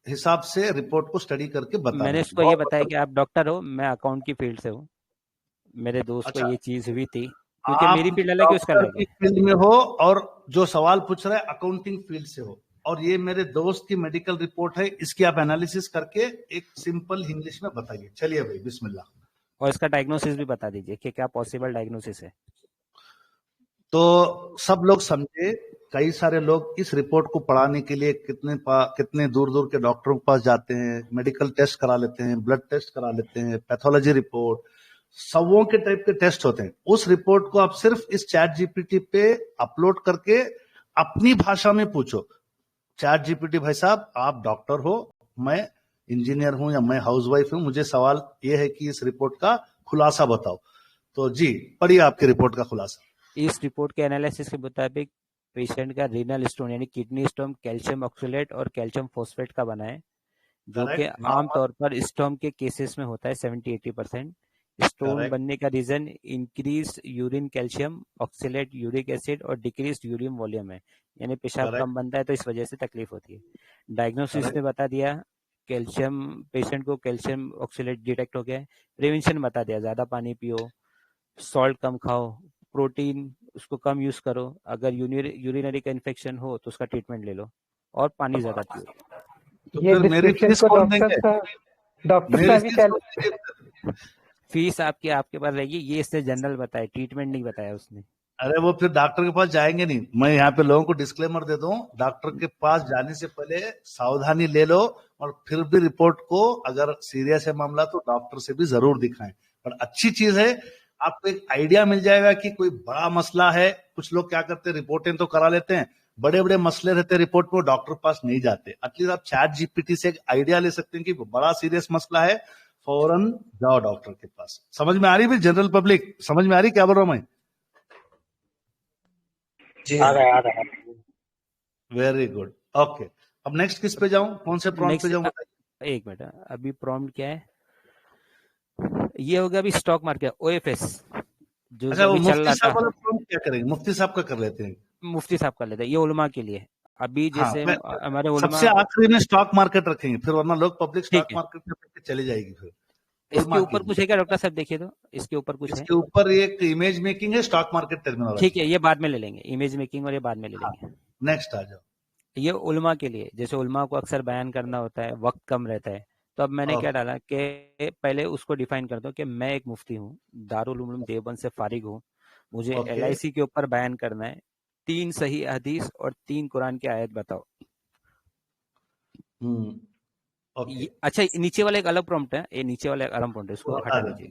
हिसाब से रिपोर्ट को स्टडी करके बताना। मैंने उसको ये बताया कि आप डॉक्टर हो, मैं अकाउंट की फील्ड से हूँ, मेरे दोस्त को अच्छा, ये चीज हुई थी, क्योंकि आप मेरी फील्ड अलग है, उसका डॉक्टर अलग की है। फील्ड में हो और जो सवाल पूछ रहा है अकाउंटिंग फील्ड से हो, और ये मेरे दोस्त की मेडिकल रिपोर्ट है, इसकी आप एनालिसिस करके एक सिंपल इंग्लिश में बताइए। चलिए भाई बिस्मिल्लाह। और इसका डायग्नोसिस भी बता दीजिए कि क्या पॉसिबल डायग्नोसिस है। तो सब लोग समझे, कई सारे लोग इस रिपोर्ट को पढ़ाने के लिए कितने दूर दूर के डॉक्टरों के पास जाते हैं, मेडिकल टेस्ट करा लेते हैं, ब्लड टेस्ट करा लेते हैं, पैथोलॉजी रिपोर्ट, सवों के टाइप के टेस्ट होते हैं। उस रिपोर्ट को आप सिर्फ इस चैट जीपीटी पे अपलोड करके अपनी भाषा में पूछो, चैट जीपीटी भाई साहब आप डॉक्टर हो, मैं इंजीनियर हूं या मैं हाउसवाइफ हूं, मुझे सवाल ये है कि इस रिपोर्ट का खुलासा बताओ। तो जी पढ़िए आपकी रिपोर्ट का खुलासा। इस रिपोर्ट के एनालिसिस के मुताबिक पेशेंट का रीनल स्टोन यानी किडनी स्टोन कैल्शियम ऑक्सलेट और कैल्शियम फॉस्फेट का बना है, जो कि आमतौर पर स्टोन के केसेस में होता है 70-80%। स्टोन बनने का reason increase urine calcium oxalate uric acid और डिक्रीज यूरिन वॉल्यूम है, यानी पेशाब कम बनता है तो इस वजह से तकलीफ होती है। डायग्नोसिस ने बता दिया कैल्शियम, पेशेंट को कैल्शियम ऑक्सलेट डिटेक्ट हो गया है। प्रिवेंशन बता दिया, ज्यादा पानी पियो, सॉल्ट कम खाओ, प्रोटीन उसको कम यूज करो, अगर यूरिनरी का इन्फेक्शन हो तो उसका ट्रीटमेंट ले लो, और पानी ज्यादा पियो। तो फिर मेरी फीस कौन देंगे? डॉक्टर साहब फीस आपके पास रहेगी, ये इससे जनरल बताया, ट्रीटमेंट नहीं बताया उसने। अरे वो फिर डॉक्टर के पास जाएंगे नहीं। मैं यहाँ पे लोगों को डिस्क्लेमर दे दूं, डॉक्टर के पास जाने से पहले सावधानी ले लो, और फिर भी रिपोर्ट को अगर सीरियस है मामला तो डॉक्टर से भी जरूर दिखाएं। पर अच्छी चीज है, आपको एक आइडिया मिल जाएगा कि कोई बड़ा मसला है। कुछ लोग क्या करते हैं, रिपोर्टें तो करा लेते हैं, बड़े बड़े मसले रहते हैं रिपोर्ट में, डॉक्टर के पास नहीं जाते। एटलीस्ट आप चैट जीपीटी से एक आइडिया ले सकते हैं कि बड़ा सीरियस मसला है, फौरन जाओ डॉक्टर के पास। समझ में आ रही भी जनरल पब्लिक, समझ में आ रही क्या बोल रहा हूं मैं? आ रहा है। Very good, okay. अब नेक्स्ट किस पे जाऊं, कौन से प्रॉम्प्ट पे जाऊं बताइए? एक मिनट, अभी प्रॉम्प्ट क्या है? ये हो गया अभी स्टॉक मार्केट ओएफएस जो अच्छा, वो अभी चल मुफ्ती रहा साहब था। वाला प्रॉम्प्ट क्या करेंगे? मुफ्ती साहब का कर लेते हैं। मुफ्ती साहब कर लेते हैं, ये उलमा के लिए। अभी हाँ, जैसे हमारे उलमा, सबसे आखिरी में स्टॉक मार्केट रखेंगे, फिर वरना लोग पब्लिक ठीक स्टॉक है। मार्केट में चली जाएगी फिर। इसके ऊपर कुछ है क्या डॉक्टर साहब? देखिए तो इसके ऊपर कुछ है। इसके ऊपर एक इमेज मेकिंग है, स्टॉक मार्केट टर्मिनोलॉजी। ठीक है, ये बाद में ले लेंगे, इमेज मेकिंग और ये बाद में ले लेंगे। नेक्स्ट आ जाओ। ये उलमा के लिए, जैसे उलमा को अक्सर बयान करना होता है, वक्त कम रहता है, तो अब मैंने क्या डाला कि पहले उसको डिफाइन कर दो कि मैं एक मुफ्ती हूँ, दारुल उलूम देवबंद से फारिग हूँ, मुझे LIC के ऊपर बयान करना है, 3 सही हदीस और 3 कुरान की आयत बताओ। अच्छा, नीचे वाला एक अलग प्रॉम्प्ट है, ये नीचे वाला एक अलग प्रॉम्प्ट है, इसको हटा दीजिए।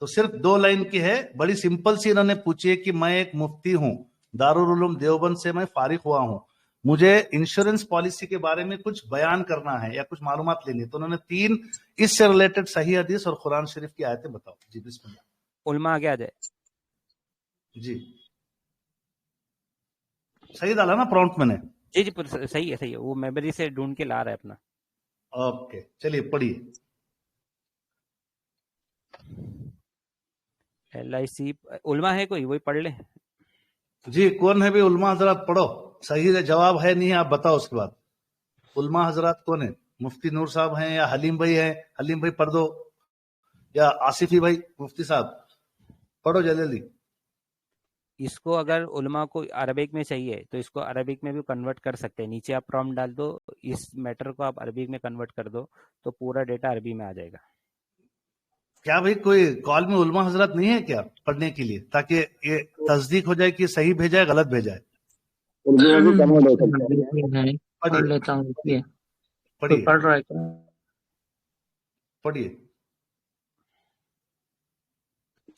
तो सिर्फ 2 लाइन की है, बड़ी सिंपल सी। इन्होंने पूछी है कि मैं एक मुफ्ती हूँ, दारुल उलूम देवबंद से मैं फारिग हुआ हूँ, मुझे इंश्योरेंस पॉलिसी के बारे में कुछ बयान करना है या कुछ मालूमात लेनी है। तो उन्होंने 3 इससे रिलेटेड सही हदीस और कुरान शरीफ की आयतें बताओ जी। बिस्मिल्लाह। उलमा आगे आ जाए जी, सही डाला ना प्रॉम्प्ट मैंने? जी जी, सही है, सही है। वो मेमोरी से ढूंढ के ला रहा है अपना। ओके, चलिए पढ़िए। LIC उलमा है कोई, वही पढ़ ले जी। कौन है भी उलमा हजरात? पढ़ो, सही जवाब है नहीं आप बताओ उसके बाद। उलमा हजरात कौन है? मुफ्ती नूर साहब हैं या हलीम भाई हैं? हलीम भाई पढ़ दो, या आसिफी भाई, मुफ्ती साहब पढ़ो जल्दी। इसको अगर उलमा को अरबिक में चाहिए तो इसको अरबिक में भी कन्वर्ट कर सकते हैं। नीचे आप प्रॉम्प्ट डाल दो, इस मैटर को आप अरबिक में कन्वर्ट कर दो, तो पूरा डेटा अरबी में आ जाएगा। क्या भाई कोई कॉल में उलमा हजरत नहीं है क्या पढ़ने के लिए, ताकि ये तस्दीक हो जाए कि सही भेजा है गलत भेजा है? पढ़ लेता हूँ, रुकिए। पढ़िए पढ़ रहा है क्या? पढ़िए।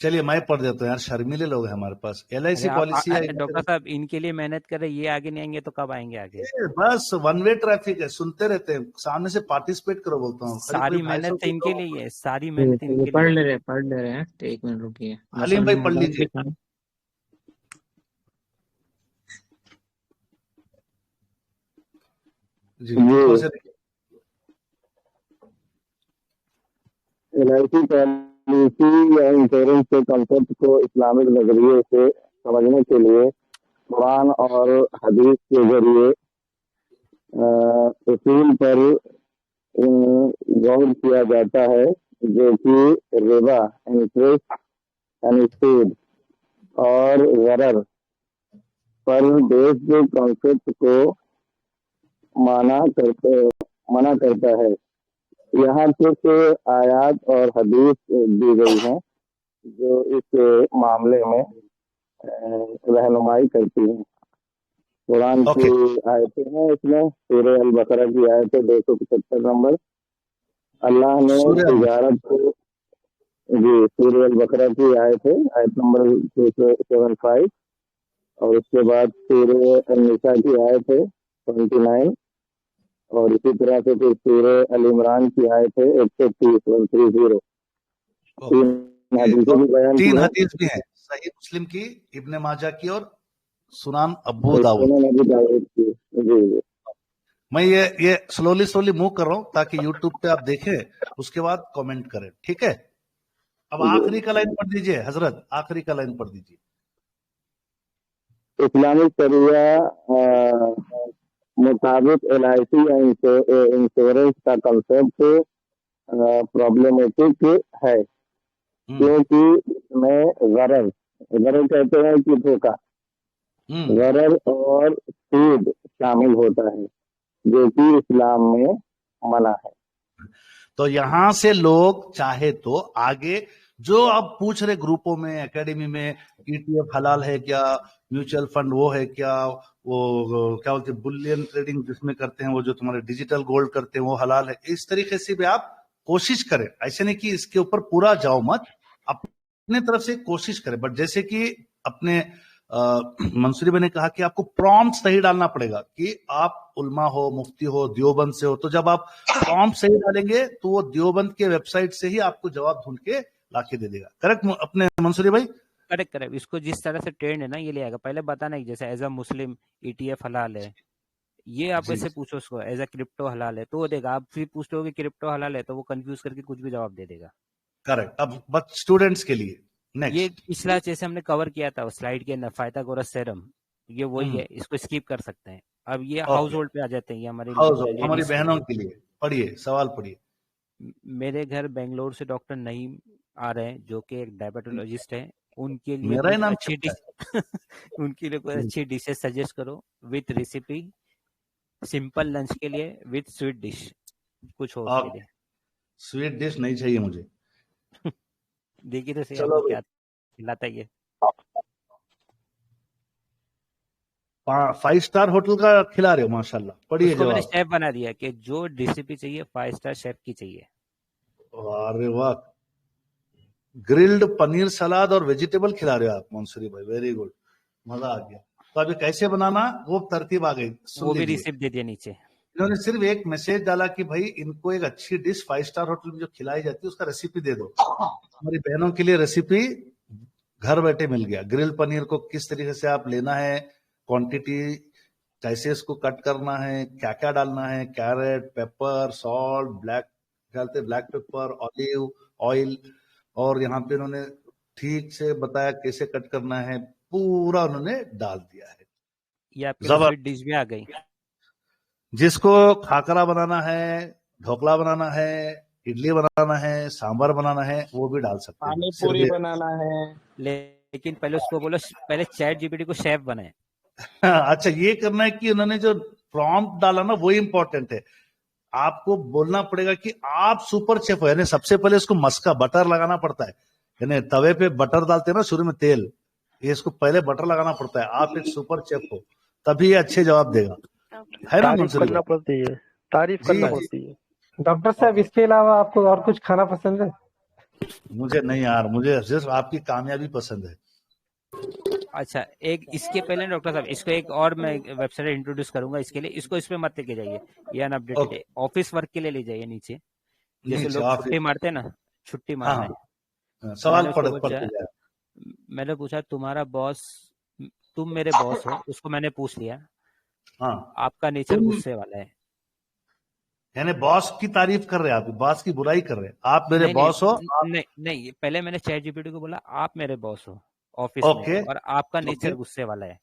चलिए मैं पढ़ देता हूँ यार, शर्मीले लोग हैं हमारे पास। LIC पॉलिसी है डॉक्टर साहब, इनके लिए मेहनत कर रहे, ये आगे नहीं आएंगे तो कब आएंगे आगे? बस वन वे ट्रैफिक है, सुनते रहते हैं, सामने से पार्टिसिपेट करो बोलता हूँ। सारी मेहनत इनके लिए है, सारी मेहनत इनके लिए। पढ़ ले रहे हैं। 1 मिनट रुकिए। हलीम भाई पढ़ लीजिए। जी, LIC पॉलिसी या इंश्योरेंस के कंसेप्ट को इस्लामिक नजरिए से समझने के लिए कुरान और हदीस के जरिए उसूल पर गौर किया जाता है, जो कि रिबा, इंटरेस्ट एंड सूद और गरर पर बेस्ड कॉन्सेप्ट को मना करता है। यहाँ कुछ आयत और हदीस दी गई हैं जो इस मामले में रहनुमाई करती हैं। कुरान की आयतें हैं इसमें, सूरह अल बकरा की आयत है 275 नंबर। अल्लाह ने तिजारत को, जी, सूरह अल बकरा की आयत है, आयत नंबर 275। और उसके बाद सूरह अन-निसा की आयत है 29, और इसी तरह से फिर सूरह अल इमरान की आयत है 130। 3 हदीस भी हैं, सही मुस्लिम की, इब्ने माजा की और सुनान अबू दाऊद की। मैं ये स्लोली मूव कर रहा हूं ताकि यूट्यूब पे आप देखें, उसके बाद कमेंट करें, ठीक है? अब आखिरी का लाइन पढ़ दीजिए हजरत, आखिरी का लाइन पढ़ दीजिए। इस्लामिक शरिया मुताबिक LIC या इंश्योरेंस का कंसेप्ट प्रॉब्लमेटिक है, क्योंकि इसमें गरर कहते हैं कि धोखा, गरर और सूद शामिल होता है, जो कि इस्लाम में मना है। तो यहां से लोग चाहे तो आगे जो आप पूछ रहे ग्रुपों में, एकेडमी में, ETF हलाल है क्या, म्यूचुअल फंड वो है क्या, वो क्या बोलते हैं बुलियन ट्रेडिंग जिसमें करते हैं, वो जो तुम्हारे डिजिटल गोल्ड करते हैं वो हलाल है, इस तरीके से भी आप कोशिश करें। ऐसे नहीं कि इसके ऊपर पूरा जाओ मत, अपने तरफ से कोशिश करें। बट जैसे कि अपने मंसूरी भाई ने कहा कि आपको प्रॉम्प्ट सही डालना पड़ेगा कि आप उल्मा हो, मुफ्ती हो, देवबंद से हो, तो जब आप प्रॉम्प्ट सही डालेंगे तो वो देवबंद के वेबसाइट से ही आपको जवाब ढूंढ के लाके दे देगा। करेक्ट अपने मंसूरी भाई? Correct correct. इसको जिस तरह से ट्रेंड है ना ये ले आएगा। पहले बताना कि जैसे एज अ मुस्लिम ETF हलाल है, ये आप जी ऐसे पूछो उसको, एज अ क्रिप्टो हलाल है तो वो देगा। आप फिर पूछते हो कि क्रिप्टो हलाल है तो वो कंफ्यूज करके कुछ भी जवाब दे देगा। करेक्ट। अब बस स्टूडेंट्स के लिए ये नेक्स्ट, पिछला जैसे हमने कवर किया था स्लाइड के अंदर, पाइथागोरस थ्योरम, ये वही है, इसको स्किप कर सकते हैं। अब ये हाउस ओके, होल्ड पे आ जाते हैं, ये हमारे हाउस होल्ड हमारी लेडीज के बहनों लिए। के लिए। पढ़िए, सवाल पढ़िए। मेरे घर बेंगलोर से डॉक्टर नईम आ रहे हैं जो कि एक डायबिटोलॉजिस्ट है। उनके लिए मेरा ही कुछ नाम अच्छी चपटा डिश उनके लिए कुछ अच्छी डिशेस सजेस्ट करो विथ रेसिपी, सिंपल लंच के लिए विथ स्वीट डिश, कुछ हो उसके ओके, लिए। स्वीट डिश नहीं चाहिए मुझे। देखिए तो सही चलो आपको भाई, क्या खिलाता है ये। 5 स्टार होटल का खिला रहे हो माशाल्लाह। पढ़िए उसको मैंने जवाब। शेफ बना दिया कि जो रेसिपी चाहिए 5 स्टार शेफ की चाहिए। अरे वाह, ग्रिल्ड पनीर सलाद और वेजिटेबल खिला रहे हो आप मंसूरी भाई, वेरी गुड, मजा आ गया। तो अभी कैसे बनाना वो तरतीब आ गई, सुन वो भी लीजिए। रिसिप्ट दे दिया नीचे। इन्होंने सिर्फ एक मैसेज डाला कि भाई इनको एक अच्छी डिश 5 स्टार होटल में जो खिलाई जाती है उसका रेसिपी दे दो। हमारी बहनों के लिए रेसिपी घर बैठे मिल गया। ग्रिल पनीर को किस तरीके से आप लेना है, क्वांटिटी, कैसे इसको कट करना है, क्या क्या डालना है, carrot, pepper, salt, black pepper, olive oil, और यहाँ पे इन्होंने ठीक से बताया कैसे कट करना है, पूरा उन्होंने डाल दिया है। ये आपके लिए स्वीट डिश भी आ गई। जिसको खाकरा बनाना है, ढोकला बनाना है, इडली बनाना है, सांभर बनाना है, वो भी डाल सकते हैं। पानी सिर्फ पूरी बनाना है। लेकिन पहले उसको बोलो, पहले चैट जीपीटी को शेफ बनाए। अच्छा, ये करना है कि उन्होंने जो प्रॉम्प्ट डाला ना वो इंपॉर्टेंट है। आपको बोलना पड़ेगा कि आप सुपर शेफ हो, यानी सबसे पहले इसको मस्का बटर लगाना पड़ता है, यानी तवे पे बटर डालते हैं ना शुरू में तेल, ये इसको पहले बटर लगाना पड़ता है। आप एक सुपर शेफ हो तभी ये अच्छे जवाब देगा, है ना तारीफ मंसूरी करना भाई? पड़ती है, तारीफ जी करना जी, पड़ती है। डॉक्टर साहब, इसके अलावा आपको और कुछ खाना पसंद है? मुझे नहीं यार, मुझे सिर्फ आपकी कामयाबी पसंद है। अच्छा, एक इसके पहले डॉक्टर साहब, इसको एक और मैं वेबसाइट इंट्रोड्यूस करूंगा इसके लिए। इसको इसमें मत लेके जाइए, ये अनअपडेटेड है। ऑफिस वर्क के लिए ले जाइए नीचे, जैसे नीचे लोग ऑफिस, छुट्टी मारते हैं ना, छुट्टी हाँ मारना है। हाँ, सवाल मैंने उसको पढ़ते पूछा जाए। मैंने पूछा तुम्हारा बॉस, तुम मेरे बॉस हो, उसको मैंने पूछ लिया। हाँ, आपका नेचर तुम गुस्से वाला है। यानी बॉस की तारीफ कर रहे हैं, आप बॉस की बुराई कर रहे हैं, आप मेरे नहीं बॉस हो। नहीं नहीं, पहले मैंने चैट जीपीटी को बोला आप मेरे बॉस हो ऑफिस में, ओके और आपका नेचर ओके गुस्से वाला है।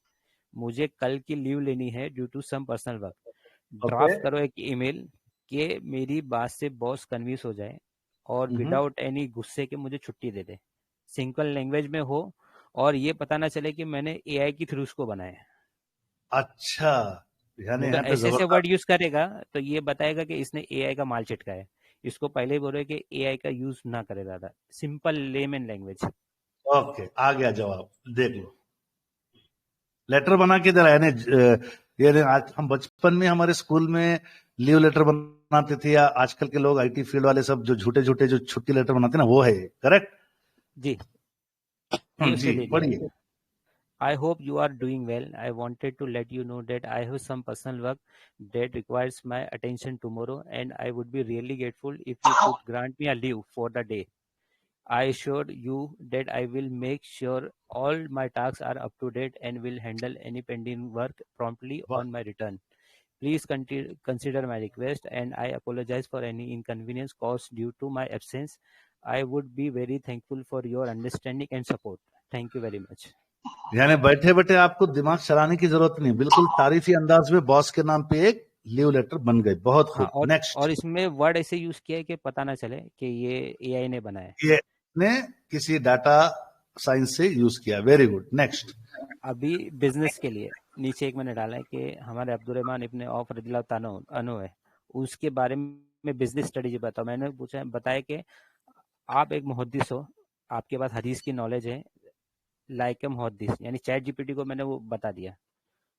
मुझे कल की लीव लेनी है due to some personal work. Okay, draft करो एक ईमेल कि मेरी बात से बॉस कन्विंस हो जाए और विदाउट एनी गुस्से के मुझे छुट्टी दे दे, सिंपल लैंग्वेज में हो, और ये पता ना चले कि मैंने एआई के थ्रू उसको बनाया है। अच्छा, यानी नहीं तो यहाँ पे ऐसे जबरदस्त। वर्ड यूज करेगा तो ये बताएगा कि इसने एआई का माल चिटका है। इसको पहले ही बोलो कि एआई का यूज ना करे ज्यादा, सिंपल लेमन लैंग्वेज। ओके, आ गया जवाब, देख लो। लेटर बना के दे रहा है, यानी आज हम बचपन में हमारे स्कूल में लीव लेटर बनाते थे, या आजकल के लोग IT फील्ड वाले सब जो झूठे झूठे जो छुट्टी लेटर बनाते हैं ना, वो है करेक्ट? जी, ये उसने जी दे दिया। पढ़िए। I hope you are doing well. I wanted to let you know that I have some personal work that requires my attention tomorrow, and I would be really grateful if you could grant me a leave for the day. I assure you that I will make sure all my tasks are up to date and will handle any pending work promptly वाह, on my return. Please consider my request, and I apologize for any inconvenience caused due to my absence. I would be very thankful for your understanding and support. Thank you very much. यानी बैठे बैठे आपको दिमाग चलाने की जरूरत नहीं, बिल्कुल तारीफी अंदाज में बॉस के नाम पे एक लीव लेटर बन गई। बहुत हाँ, खूब, नेक्स्ट। और इसमें वर्ड ऐसे यूज किया है कि पता ना चले कि ये एआई ने बनाया है। ये ने किसी डाटा साइंस से यूज किया, वेरी गुड, नेक्स्ट। अभी बिजनेस के लिए नीचे एक मैंने डाला है कि हमारे अब्दुर्रहमान इब्ने औफ रदियल्लाहु अन्हु है, उसके बारे में बिजनेस स्ट्रेटेजी बताओ। मैंने पूछा, बताया कि आप एक मुहद्दिस हो, आपके पास हदीस की नॉलेज है, लाइक एम हदीस, यानी चैट जीपीटी को मैंने वो बता दिया,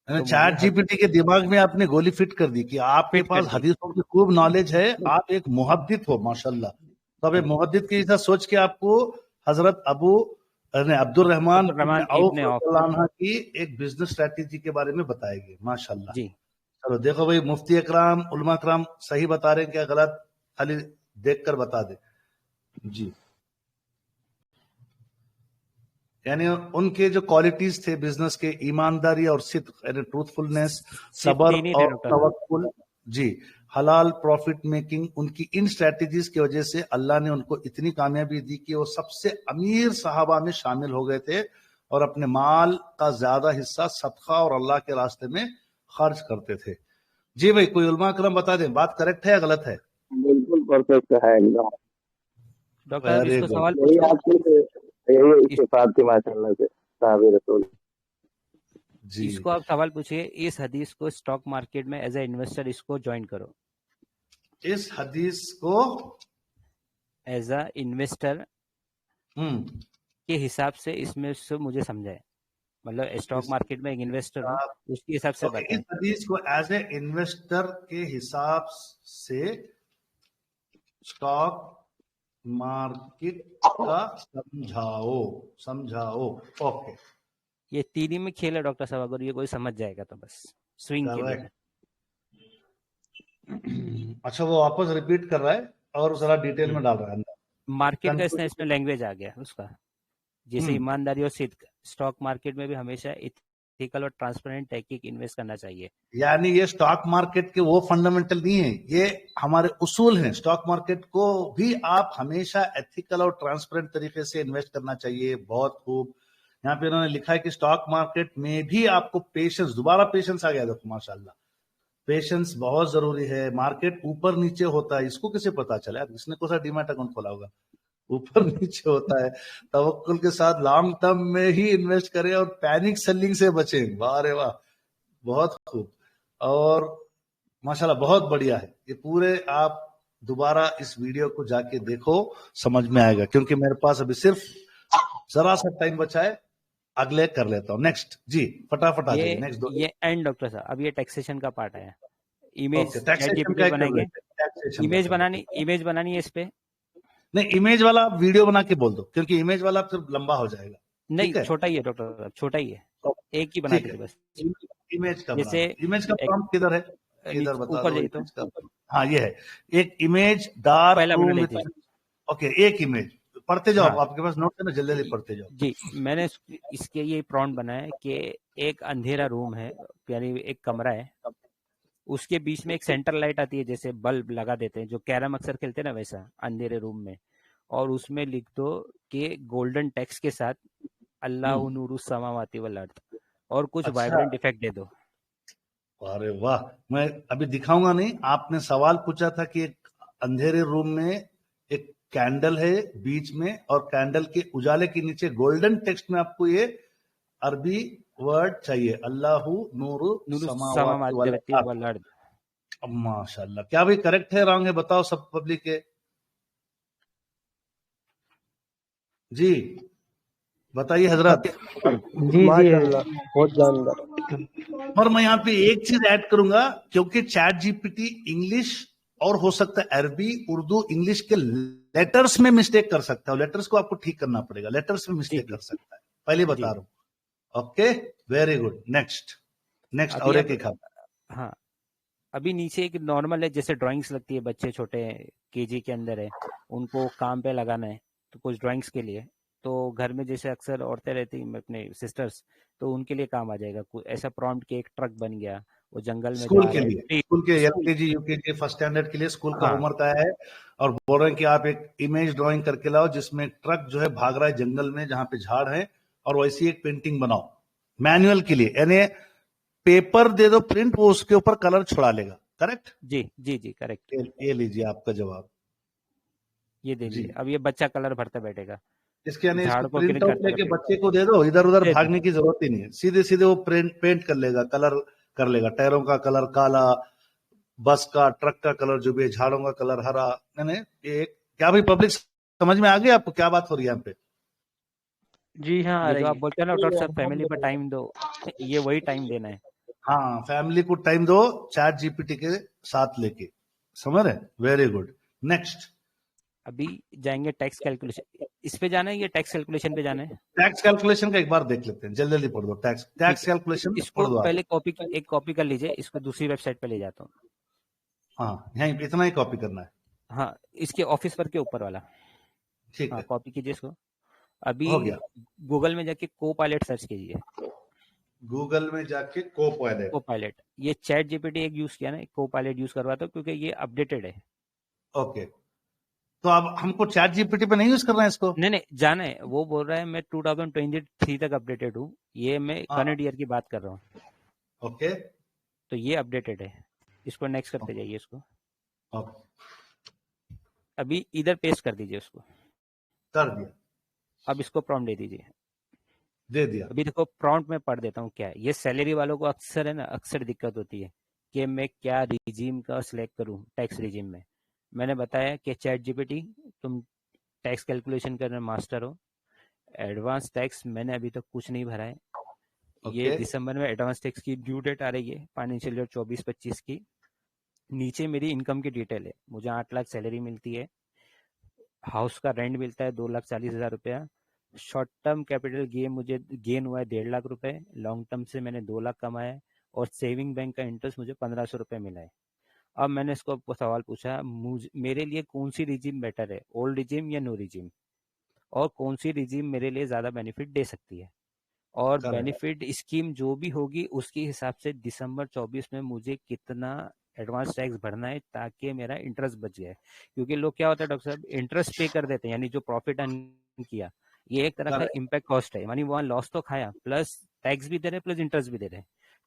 तो चैट मुझे जीपीटी के दिमाग में आपने गोली फिट कर दी कि आपके फिट कर पास दी। हदीसों की खूब नॉलेज है, आप एक मुहद्दिस हो माशाल्लाह। तो अब एक मुहद्दिस की जैसा सोच के आपको हजरत अब्दुल रहमान इब्न रहमान औफ इब्ने औफ, रज़ियल्लाहु अन्हु की एक बिजनेस स्ट्रेटेजी के बारे में बताएगी माशाल्लाह। जी चलो देखो भाई, मुफ्ती अकराम उलमा अकराम सही बता रहे हैं क्या गलत, खाली देखकर बता दे जी। यानी उनके जो क्वालिटीज थे बिजनेस के, ईमानदारी और सिद्क यानी ट्रूथफुलनेस, सिर्फ सबर तीन ही थे और डॉक्टर साहब। तवक्कुल जी, हलाल प्रॉफिट मेकिंग, उनकी इन स्ट्रेटजीज की वजह से अल्लाह ने उनको इतनी कामयाबी दी कि वो सबसे अमीर सहाबा में शामिल हो गए थे और अपने माल का ज्यादा हिस्सा सदका और अल्लाह के रास्ते में खर्च करते थे। जी भाई, कोई उलमा करम बता दें बात करेक्ट है या गलत है? बिल्कुल परफेक्ट है एकदम। डॉक्टर साहब वेरी इसको गुड। सवाल यही पूछूं? आपकी यही इस, इत्तेफाक थी माशाल्लाह से साहब रसूल। जी, इसको आप सवाल पूछिए, इस हदीस को स्टॉक मार्केट में एज ए इन्वेस्टर इसको ज्वाइन करो, इस हदीस को एज अ इन्वेस्टर के हिसाब से इसमें से मुझे समझाए, मतलब स्टॉक इस मार्केट में एक इन्वेस्टर हूँ, उसके हिसाब से ओके, इस बताएं। हदीस को एज ए इन्वेस्टर के हिसाब से स्टॉक मार्केट का समझाओ। ओके, ये तीन ही में खेल है डॉक्टर साहब, अगर ये कोई समझ जाएगा तो बस स्विंग के लिए। करेक्ट। अच्छा, वो वापस रिपीट कर रहा है और जरा डिटेल में डाल रहा है अंदर। मार्केट का Conclusion- इसमें लैंग्वेज आ गया उसका, जैसे ईमानदारी और सिद्क, स्टॉक मार्केट में भी हमेशा इथिकल और ट्रांसपेरेंट तहकीक इन्वेस्ट करना चाहिए। यानी ये स्टॉक मार्केट के वो फंडामेंटल नहीं है, ये हमारे उसूल हैं। स्टॉक मार्केट को भी आप हमेशा एथिकल और ट्रांसपेरेंट तरीके से इन्वेस्ट करना चाहिए। बहुत खूब। यहाँ पे उन्होंने लिखा है कि स्टॉक मार्केट में भी आपको पेशेंस, दोबारा पेशेंस आ गया देखो माशाल्लाह, पेशेंस बहुत जरूरी है। मार्केट ऊपर नीचे होता है, इसको कैसे पता चला? किसने कौन सा डीमैट अकाउंट खोला होगा? ऊपर नीचे होता है। तवक्कुल के साथ लॉन्ग टर्म में ही इन्वेस्ट करें और पैनिक सेलिंग से बचें। वाह रे वाह, बहुत खूब। और माशाल्लाह बहुत बढ़िया है ये पूरे। आप दोबारा इस वीडियो को जाके देखो, समझ में आएगा। क्योंकि मेरे पास अभी सिर्फ जरा सा टाइम बचा है, अगले कर लेता हूँ। नेक्स्ट जी, फटाफट आ जाइए। नेक्स्ट दो ये एंड डॉक्टर साहब, अब ये टैक्सेशन का पार्ट है। Image okay, chat taxation GPT का बनाएंगे, इमेज कर बनानी है इस पे। नहीं, इमेज वाला आप वीडियो बना के बोल दो, क्योंकि इमेज वाला फिर लंबा हो जाएगा। नहीं, ठीक है, छोटा ही है डॉक्टर साहब, छोटा ही है, एक ही बना ठीक है। दीजिए बस। इमेज का जैसे इमेज का प्रॉम्प्ट किधर है? इधर बता ऊपर दो जाइए तो। image का। हाँ, ये है एक इमेज, डार्क पहला रूम बना विद। लीजिए। ओके, एक इमेज पढ़ते जाओ। हाँ। आपके पास नोट है ना, जल्दी जल्दी पढ़ते जाओ। जी, मैंने इसके ये प्रॉम्प्ट बनाया है कि एक अंधेरा रूम है, यानी एक कमरा है, उसके बीच में एक सेंटर लाइट आती है, जैसे बल्ब लगा देते हैं, जो कैरम अक्सर खेलते हैं ना, वैसा अंधेरे रूम में। और उसमें लिख दो कि गोल्डन टेक्स्ट के साथ अल्लाह नूरु समावाति वल अर्द, और कुछ अच्छा। वाइब्रेंट इफेक्ट दे दो। अरे वाह, मैं अभी दिखाऊंगा नहीं। आपने सवाल पूछा था कि एक अंधेरे रूम में एक कैंडल है बीच में, और कैंडल के उजाले के नीचे गोल्डन टेक्स्ट में आपको ये अरबी वर्ड चाहिए, अल्लाहु नूरु समावाति वल अर्द। माशाल्लाह, क्या भाई करेक्ट है रॉन्ग है बताओ सब पब्लिक के? जी बताइए हजरत। जी बहुत जानदार। और मैं यहाँ पे एक चीज ऐड करूंगा, क्योंकि चैट जीपीटी इंग्लिश और हो सकता है अरबी, उर्दू, इंग्लिश के लेटर्स में मिस्टेक कर सकता है। लेटर्स को आपको ठीक करना पड़ेगा, लेटर्स में मिस्टेक कर सकता है, पहले बता रहा हूं। Okay, very good. नेक्स्ट और एक खाता। हाँ, अभी नीचे एक नॉर्मल है, जैसे ड्राइंग्स लगती है, बच्चे छोटे केजी के अंदर है, उनको काम पे लगाना है, तो कुछ ड्राइंग्स के लिए, तो घर में जैसे अक्सर औरतें रहती हैं अपने सिस्टर्स, तो उनके लिए काम आ जाएगा। ऐसा प्रॉम्प्ट कि एक ट्रक बन गया, वो जंगल में स्कूल जा के रहे लिए, हैं, स्कूल के एलकेजी यूकेजी फर्स्ट स्टैंडर्ड के लिए स्कूल का हाँ। होमवर्क आया है, और बोल रहे हैं कि आप एक इमेज ड्राइंग करके लाओ जिसमें ट्रक जो है भाग रहा है जंगल में जहां पे झाड़ है, और वैसी एक पेंटिंग बनाओ मैनुअल के लिए। यानी पेपर दे दो प्रिंट, वो उसके ऊपर कलर छुड़ा लेगा। करेक्ट? जी करेक्ट। ये लीजिए आपका जवाब, ये दे दीजिए। अब ये बच्चा कलर भरता बैठेगा, इसके यानी झाड़ इसको को प्रिंट ग्रीन आउट करता लेके करता बच्चे को दे दो, इधर उधर दे दो। भागने की जरूरत ही नहीं है, सीधे सीधे वो पेंट कर लेगा, कलर कर लेगा। टायरों का कलर काला, बस का, ट्रक का कलर जो भी है, झाड़ों का कलर हरा। नहीं ये क्या भाई पब्लिक समझ में आ गया आपको क्या बात हो रही है यहाँ पे? जी हाँ, आ ये रही जो आप है। बोलते हैं ना डॉक्टर साहब फैमिली पर टाइम दो, ये वही टाइम देना है। हाँ, फैमिली को टाइम दो चैट जीपीटी के साथ लेके, समझ रहे? Very good. नेक्स्ट अभी जाएंगे टैक्स कैलकुलेशन, इस पे जाना है या टैक्स कैलकुलेशन पे जाना है? टैक्स कैलकुलेशन का एक बार देख लेते हैं, जल्दी जल्दी पढ़ दो। टैक्स ठीक है, कैलकुलेशन इसको पढ़ दो आप। पहले एक कॉपी कर लीजिए, इसको दूसरी वेबसाइट पे ले जाता हूँ। हाँ, यहीं पे इतना ही कॉपी करना है। हाँ, इसके ऑफिस वर्क के ऊपर वाला। ठीक हाँ, है, कॉपी कीजिए इसको। अभी हो गया। गूगल में जाके को पायलट सर्च कीजिए। गूगल में जाके को पायलट। को पायलट, ये चैट जीपीटी एक यूज किया ना, को पायलट यूज करवाता हूँ क्योंकि ये अपडेटेड है। ओके, तो अब हमको चैट जीपीटी पे नहीं यूज करना है इसको? नहीं नहीं, जाना है, वो बोल रहा है मैं 2023 तक अपडेटेड हूँ, ये मैं हाँ, करंट ईयर की बात कर रहा हूँ, ओके तो ये अपडेटेड है। इसको नेक्स्ट करते जाइए इसको। ओके, अभी इधर पेस्ट कर दीजिए उसको। कर दिया, अब इसको प्रॉम्प्ट दे दीजिए। दे दिया। अभी देखो प्रॉम्प्ट में पढ़ देता हूँ क्या है। ये सैलरी वालों को अक्सर है ना, अक्सर दिक्कत होती है कि मैं क्या रिजीम का सिलेक्ट करूँ टैक्स रिजीम में। मैंने बताया कि चैट जीपीटी तुम टैक्स कैलकुलेशन करने मास्टर हो। एडवांस टैक्स मैंने अभी तक कुछ नहीं भरा है। ये ओके, दिसंबर में एडवांस टैक्स की ड्यू डेट आ रही है फाइनेंशियल ईयर 24-25 की। नीचे मेरी इनकम की डिटेल है, मुझे 8 लाख सैलरी मिलती है, हाउस का रेंट मिलता है 2,40,000 रुपया, शॉर्ट टर्म कैपिटल गेन मुझे गेन हुआ है 1.5 लाख रुपए, लॉन्ग टर्म से मैंने 2 लाख कमाया है, और सेविंग बैंक का इंटरेस्ट मुझे 1,500 रुपये मिला है। अब मैंने इसको सवाल पूछा, मेरे लिए कौन सी रिजीम बेटर है, ओल्ड रिजीम या न्यू रिजीम, और कौन सी रिजीम मेरे लिए ज़्यादा बेनिफिट दे सकती है, और करेक्ट, बेनिफिट स्कीम जो भी होगी उसके हिसाब से दिसंबर 24 में मुझे कितना एडवांस टैक्स भरना है ताकि मेरा इंटरेस्ट बच जाए। क्योंकि लोग क्या होता है डॉक्टर साहब, इंटरेस्ट पे कर देते हैं, यानी जो प्रॉफिट अर्न किया, ये एक तरह का करेक्ट, इम्पैक्ट कॉस्ट है, यानी वहाँ लॉस तो खाया प्लस टैक्स भी दे रहे प्लस इंटरेस्ट भी दे रहे।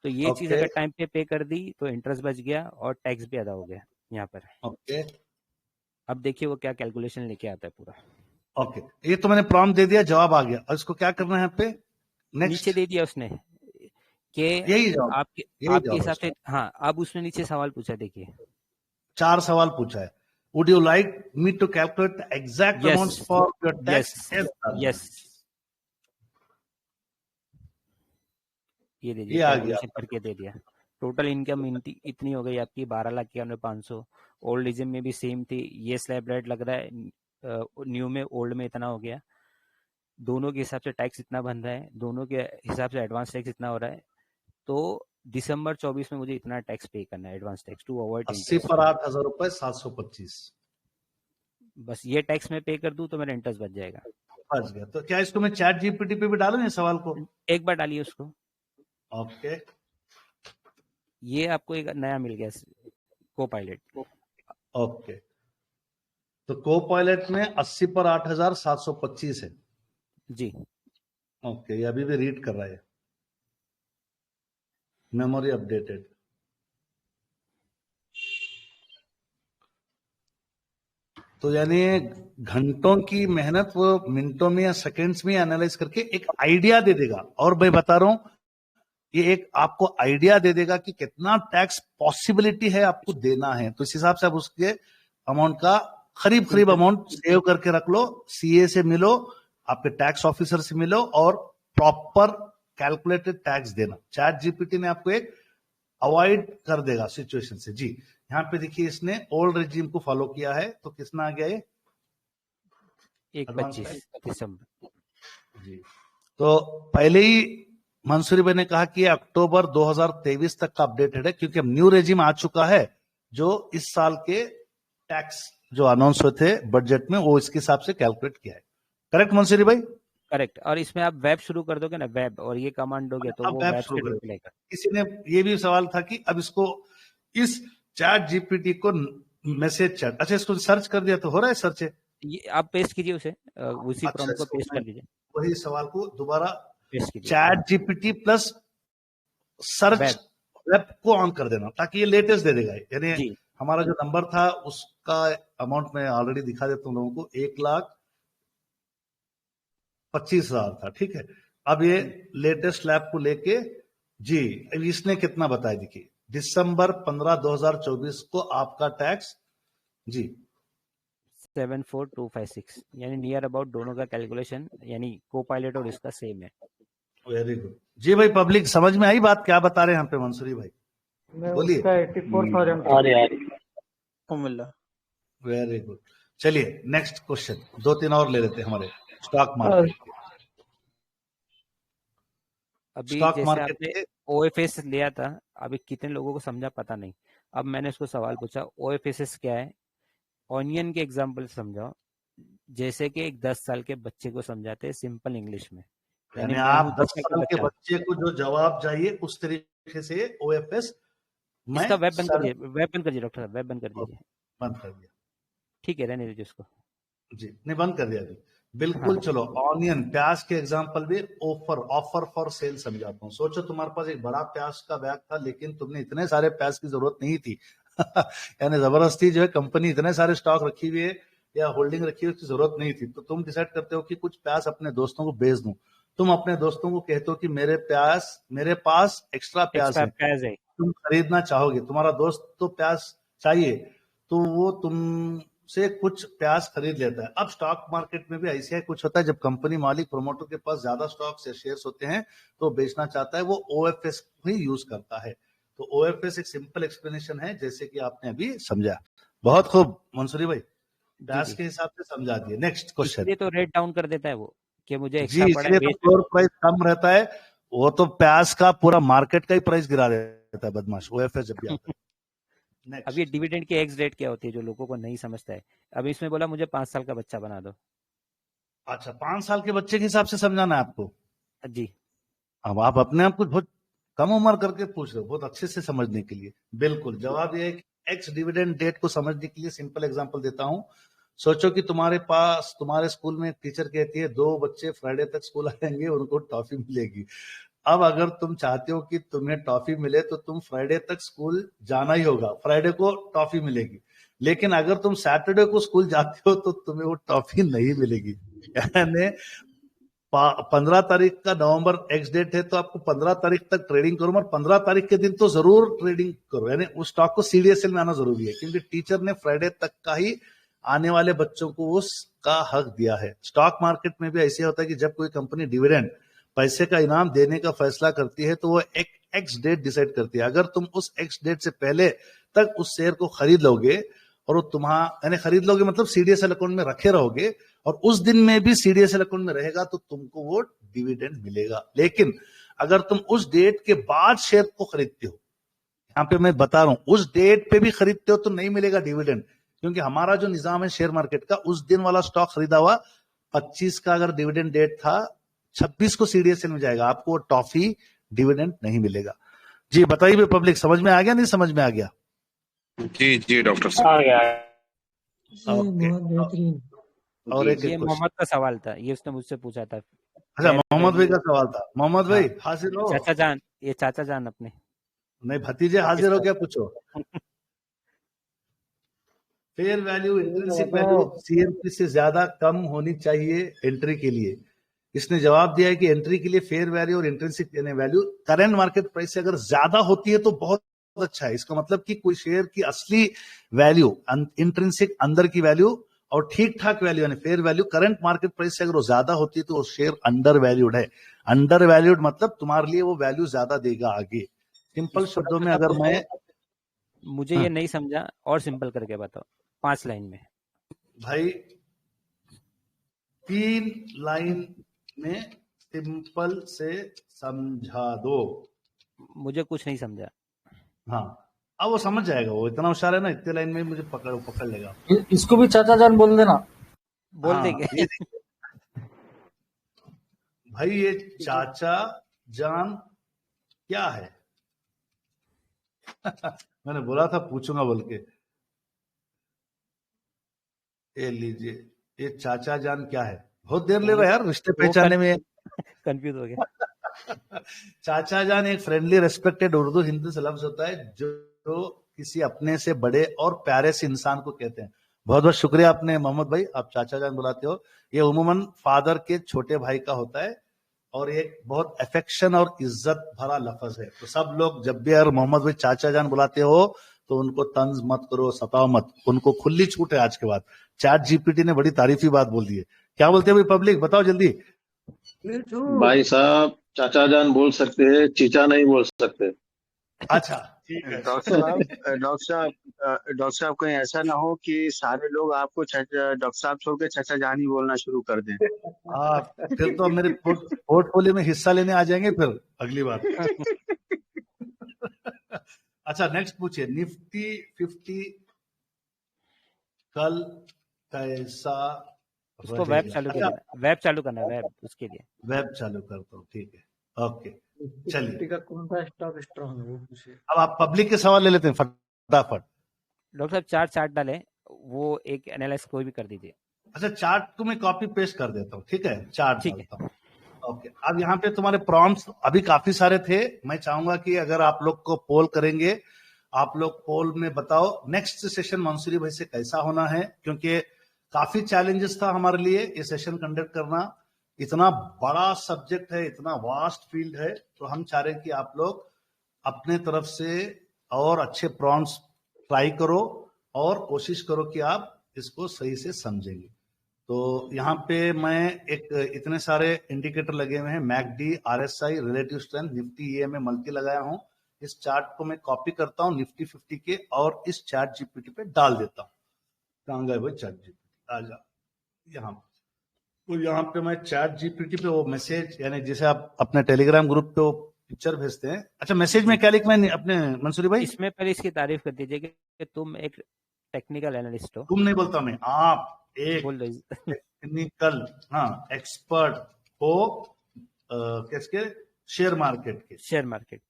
तो ये चीज़ ओके, अगर टाइम पे कर दी तो इंटरेस्ट बच गया और टैक्स भी अदा हो गया यहाँ पर। ओके, अब देखिए वो क्या कैलकुलेशन लेके आता है पूरा। ओके, ये तो मैंने प्रॉम्प्ट दे दिया, जवाब आ गया। और इसको क्या करना है यहाँ पे? नेक्स्ट, नीचे दे दिया उसने कि यही जवाब, आपके यही आपके जवाब है हिसाब उसका। से। हाँ, अब उसने नीचे सवाल पूछा, देखिए। 4 सवाल पूछा है। Would you like me to calculate the exact yes amounts for your yes tax? Yes, ये दीजिए, ये आ गया। कैलकुलेशन करके दे दिया। टोटल इनकम इतनी हो गई आपकी 12,91,500। ओल्ड रिजिम में भी सेम थी, ये स्लैब रेट लग रहा है, न्यू में ओल्ड में इतना हो गया, दोनों के हिसाब से टैक्स इतना बन रहा है, दोनों के हिसाब से एडवांस टैक्स इतना हो रहा है। तो दिसंबर 24 में मुझे इतना टैक्स पे करना है advance tax to avoid 80 interest. पर 8,000 रुपए 725 बस ये टैक्स में पे कर दूं तो मेरा इंटरेस्ट बच जाएगा। बच गया। तो क्या इसको मैं चैट जीपीटी पे भी डालूं इस सवाल को? एक बार डालिए उसको। ओके, ये आपको एक नया मिल गया को पायलट। ओके, तो को पायलट में 80 पर 8,725 है। जी, ओके, ये अभी भी रीड कर रहा है। Memory updated. तो यानी घंटों की मेहनत वो मिनटों में या सेकंड्स में एनालाइज करके एक आइडिया दे देगा। और मैं बता रहा हूं, ये एक आपको आइडिया दे देगा कि कितना टैक्स पॉसिबिलिटी है आपको देना है। तो इस हिसाब से आप उसके अमाउंट का करीब अमाउंट सेव करके रख लो, सीए से मिलो, आपके टैक्स ऑफिसर से मिलो, और प्रॉपर कैलकुलेटेड टैक्स देना। चैट जीपीटी ने आपको एक अवॉइड कर देगा सिचुएशन से। जी, यहाँ पे देखिए इसने ओल्ड रेजिम को फॉलो किया है, तो कितना आ गया ये? 1/25 दिसंबर। जी, तो पहले ही मंसूरी भाई ने कहा कि अक्टूबर 2023 तक का अपडेटेड है, क्योंकि अब न्यू रेजिम आ चुका है जो इस साल के टैक्स जो अनाउंस हुए थे बजट में, वो इसके हिसाब से कैलकुलेट किया है। करेक्ट मंसूरी भाई? करेक्ट। और इसमें आप वेब शुरू कर दोगे ना, वेब, और ये कमांड दोगे तो अब वो वेब वेब शुरू से करें। रिप्लाई कर। किसी ने ये भी सवाल था कि अब इसको इस चैट जीपीटी को मैसेज चैट, अच्छा इसको सर्च कर दिया तो हो रहा है सर्च है? ये आप पेस्ट कीजिए उसे, उसी अच्छा, प्रॉम्प्ट को इसको पेस्ट मैं कर दीजिए, वही सवाल को दोबारा पेस्ट कीजिए। Chat GPT plus search web, web को ऑन कर देना, ताकि ये लेटेस्ट दे देगा। यानी जी हमारा जो नंबर था उसका अमाउंट मैं ऑलरेडी दिखा देता हूँ लोगों को, 1,25,000 था। ठीक है, अब ये लेटेस्ट स्लैब को लेके, जी अब इसने कितना बताया देखिए, दिसंबर 15, 2024 को आपका टैक्स, जी 74256 यानी नियर अबाउट दोनों का कैलकुलेशन यानी को पायलट और इसका सेम है। वेरी गुड जी भाई। पब्लिक समझ में आई बात क्या बता रहे हैं यहाँ पे मंसूरी भाई? बोलिए। उसका 84,000 वेरी गुड। चलिए नेक्स्ट क्वेश्चन, 2-3 और ले लेते हैं हमारे स्टॉक मार्केट के। अभी स्टॉक जैसे मार्केट आपने के ओएफएस लिया था, अभी कितने लोगों को समझा पता नहीं। अब मैंने उसको सवाल पूछा ओएफएस क्या है, ऑनियन के एग्जांपल से समझाओ, जैसे कि एक 10 साल के बच्चे को समझाते हैं सिंपल इंग्लिश में। यानी मैं आप हूँ 10 10 साल साल के बच्चा, बच्चे को जो जवाब चाहिए उस तरीके से ओएफएस मैं इसका वेब बंद करिए, वेब बंद करिए डॉक्टर साहब, वेब बंद कर दीजिए। बंद कर दिया ठीक है, रहने दीजिए उसको। जी, नहीं बंद कर दिया अभी। बिल्कुल। हाँ। चलो ऑनियन, प्याज के एग्जांपल भी ऑफर फॉर सेल समझाता हूँ। सोचो तुम्हारे पास एक बड़ा प्याज का बैग था, लेकिन तुमने इतने सारे प्याज की जरूरत नहीं थी यानी जबरदस्ती जो है कंपनी इतने सारे स्टॉक रखी हुई है या होल्डिंग रखी है, उसकी जरूरत नहीं थी, तो तुम डिसाइड करते हो कि कुछ प्याज अपने दोस्तों को बेच दूं। तुम अपने दोस्तों को कहते हो कि मेरे पास एक्स्ट्रा प्याज है, तुम खरीदना चाहोगे, तुम्हारा दोस्त तो प्याज चाहिए, तो वो तुमसे कुछ प्याज खरीद लेता है। अब स्टॉक मार्केट में भी ऐसे कुछ होता है, जब कंपनी मालिक प्रोमोटर के पास ज्यादा स्टॉक्स या शेयर्स होते हैं तो बेचना चाहता है, वो ओएफएस ही यूज करता है। तो ओएफएस एक सिंपल एक्सप्लेनेशन है, जैसे कि आपने अभी समझा। बहुत खूब मंसूरी भाई, प्याज के हिसाब से समझा दिए। Next question. इसलिए तो रेट डाउन कर देता है वो कि मुझे जी, एक्स्ट्रा पड़ा है, इसलिए तो फ्लोर प्राइस कम रहता है, वो तो प्याज का पूरा मार्केट का ही प्राइस गिरा देता है बदमाश ओएफएस जब भी आता है। Next. अब ये डिविडेंड की एक्स रेट क्या होती है जो लोगों को नहीं समझता है। अब इसमें बोला मुझे 5 साल का बच्चा बना दो। अच्छा, 5 साल के बच्चे के हिसाब से समझाना है आपको जी। अब आप अपने आप को बहुत कम उम्र करके पूछ रहे हो, बहुत अच्छे से समझने के लिए। बिल्कुल जवाब ये है कि एक्स डिविडेंड डेट को समझने के लिए सिंपल एग्जांपल देता हूं। सोचो कि तुम्हारे स्कूल में एक टीचर कहती है 2 बच्चे फ्राइडे तक स्कूल आएंगे, उनको टॉफी मिलेगी। अब अगर तुम चाहते हो कि तुम्हें टॉफी मिले तो तुम फ्राइडे तक स्कूल जाना ही होगा, फ्राइडे को टॉफी मिलेगी। लेकिन अगर तुम सैटरडे को स्कूल जाते हो तो तुम्हें वो टॉफी नहीं मिलेगी। यानी 15 तारीख का नवंबर एक्स डेट है, तो आपको 15 तारीख तक ट्रेडिंग करो, और 15 तारीख के दिन तो जरूर ट्रेडिंग करो, यानी उस स्टॉक को सीडीएसएल में आना जरूरी है, क्योंकि टीचर ने फ्राइडे तक का ही आने वाले बच्चों को उसका हक दिया है। स्टॉक मार्केट में भी ऐसे होता है कि जब कोई कंपनी डिविडेंड पैसे का इनाम देने का फैसला करती है तो वो एक एक्स डेट डिसाइड करती है। अगर तुम उस एक्स डेट से पहले तक उस शेयर को खरीद लोगे और वो यानी खरीद लोगे मतलब सीडीएसएल अकाउंट में रखे रहोगे, और उस दिन में भी सीडीएसएल अकाउंट में रहेगा, तो तुमको वो डिविडेंड मिलेगा। लेकिन अगर तुम उस डेट के बाद शेयर को खरीदते हो, यहाँ पे मैं बता रहा हूं, उस डेट पे भी खरीदते हो तो नहीं मिलेगा डिविडेंड, क्योंकि हमारा जो निजाम है शेयर मार्केट का, उस दिन वाला स्टॉक खरीदा हुआ 25 का अगर डिविडेंड डेट था, 26 को सीडीएसएल में जाएगा, आपको टॉफी डिविडेंड नहीं मिलेगा। जी बताइए पब्लिक, समझ में आ गया नहीं समझ में आ गया? जी डॉक्टर साहब। और एक ये मोहम्मद का सवाल था, ये उसने मुझसे पूछा था। अच्छा, मोहम्मद भाई का सवाल था। मोहम्मद भाई हाजिर हो? चाचा जान, ये चाचा जान अपने नहीं भतीजे हाजिर हो क्या? पूछो। Fair value intrinsic value CMP से ज्यादा कम होनी चाहिए एंट्री के लिए। इसने जवाब दिया है कि एंट्री के लिए फेयर वैल्यू और intrinsic value current market price से अगर ज्यादा होती है तो बहुत अच्छा है। इसका मतलब कि कोई शेयर की असली वैल्यू, इंट्रिंसिक अंदर की वैल्यू और ठीक ठाक वैल्यू यानी fair value current market price से अगर वो ज्यादा होती है तो वो शेयर अंडर वैल्यूड है। अंडर वैल्यूड मतलब तुम्हारे लिए वो वैल्यू ज्यादा देगा आगे। सिंपल शब्दों में अगर मैं मुझे ये नहीं समझा और सिंपल करके बताओ 5 लाइन में। भाई 3 लाइन में सिंपल से समझा दो। मुझे कुछ नहीं समझा। हाँ अब वो समझ जाएगा, वो इतना होशियार है ना, इतने लाइन में मुझे पकड़ लेगा। इसको भी चाचा जान बोल देना। बोल देंगे। भाई ये चाचा जान क्या है? मैंने बोला था पूछूंगा बोल के। ये लीजिए, ये चाचा जान क्या है? बहुत देर ले रहा है यार रिश्ते पहचाने में। कंफ्यूज हो गया। चाचा जान एक फ्रेंडली रेस्पेक्टेड उर्दू हिंदी से लफ्ज होता है जो किसी अपने से बड़े और प्यारे से इंसान को कहते हैं। बहुत बहुत शुक्रिया आपने मोहम्मद भाई, आप चाचा जान बुलाते हो। ये उमूमन फादर के छोटे भाई का होता है और एक बहुत अफेक्शन और इज्जत भरा लफ्ज है। तो सब लोग जब भी यार मोहम्मद भाई चाचा जान बुलाते हो तो उनको तंज मत करो, सताओ मत, उनको खुली छूट है आज के बाद। चैट जीपीटी ने बड़ी तारीफी बात बोल दी है। क्या बोलते हैं भाई पब्लिक, बताओ जल्दी। भाई साहब, चाचा जान बोल सकते हैं, चीचा नहीं बोल सकते। अच्छा ठीक है। डॉक्टर साहब कहीं ऐसा ना हो कि सारे लोग आपको डॉक्टर साहब छोड़ के चाचा जान ही बोलना शुरू कर दें। फिर तो मेरे पोर्टफोलियो में हिस्सा लेने आ जाएंगे फिर अगली बार। अच्छा नेक्स्ट पूछिए, निफ्टी 50 कल कैसा उसको वेब चालू करना, वेब चालू करना, वेब उसके लिए वेब चालू करता हूँ, ठीक है ओके चलिए। का कौन सा स्टॉक स्ट्रॉन्ग है वो पूछिए। अब आप पब्लिक के सवाल ले लेते हैं फटाफट। डॉक्टर साहब चार्ट डालें, वो एक एनालाइज कोई भी कर दीजिए। अच्छा चार्ट को मैं कॉपी पेस्ट कर देता हूँ, ठीक है, चार्ट ठीक है। डालता हूँ। ओके अब यहाँ पे तुम्हारे प्रॉम्प्ट्स अभी काफी सारे थे। मैं चाहूंगा कि अगर आप लोग को पोल करेंगे, आप लोग पोल में बताओ नेक्स्ट सेशन मंसूरी भाई से कैसा होना है, क्योंकि काफी चैलेंजेस था हमारे लिए ये सेशन कंडक्ट करना। इतना बड़ा सब्जेक्ट है, इतना वास्ट फील्ड है, तो हम चाह रहे हैं कि आप लोग अपने तरफ से और अच्छे प्रॉम्प्ट्स ट्राई करो और कोशिश करो कि आप इसको सही से समझेंगे। तो यहाँ पे मैं एक इतने सारे इंडिकेटर लगे हुए हैं, McD, RSI, relative strength, Nifty EMA multi लगाया हूँ। इस चार्ट को मैं कॉपी करता हूँ निफ्टी 50 के और इस चैट जीपीटी पे डाल देता हूँ। कहाँ गए भाई चैट जीपीटी, आ जा यहाँ। तो यहाँ पे मैं चैट जीपीटी पे वो मैसेज, यानी जैसे आप अपने टेलीग्राम ग्रुप पे वो पिक्चर भेजते हैं। अच्छा मैसेज में क्या लिखना है अपने मंसूरी भाई? इसमें पहले इसकी तारीफ कर दीजिए कि तुम एक टेक्निकल एनालिस्ट हो। तुम नहीं बोलता मैं, आप एक बोल दो। टेक्निकल एक्सपर्ट हो किसके? शेयर मार्केट के। शेयर मार्केट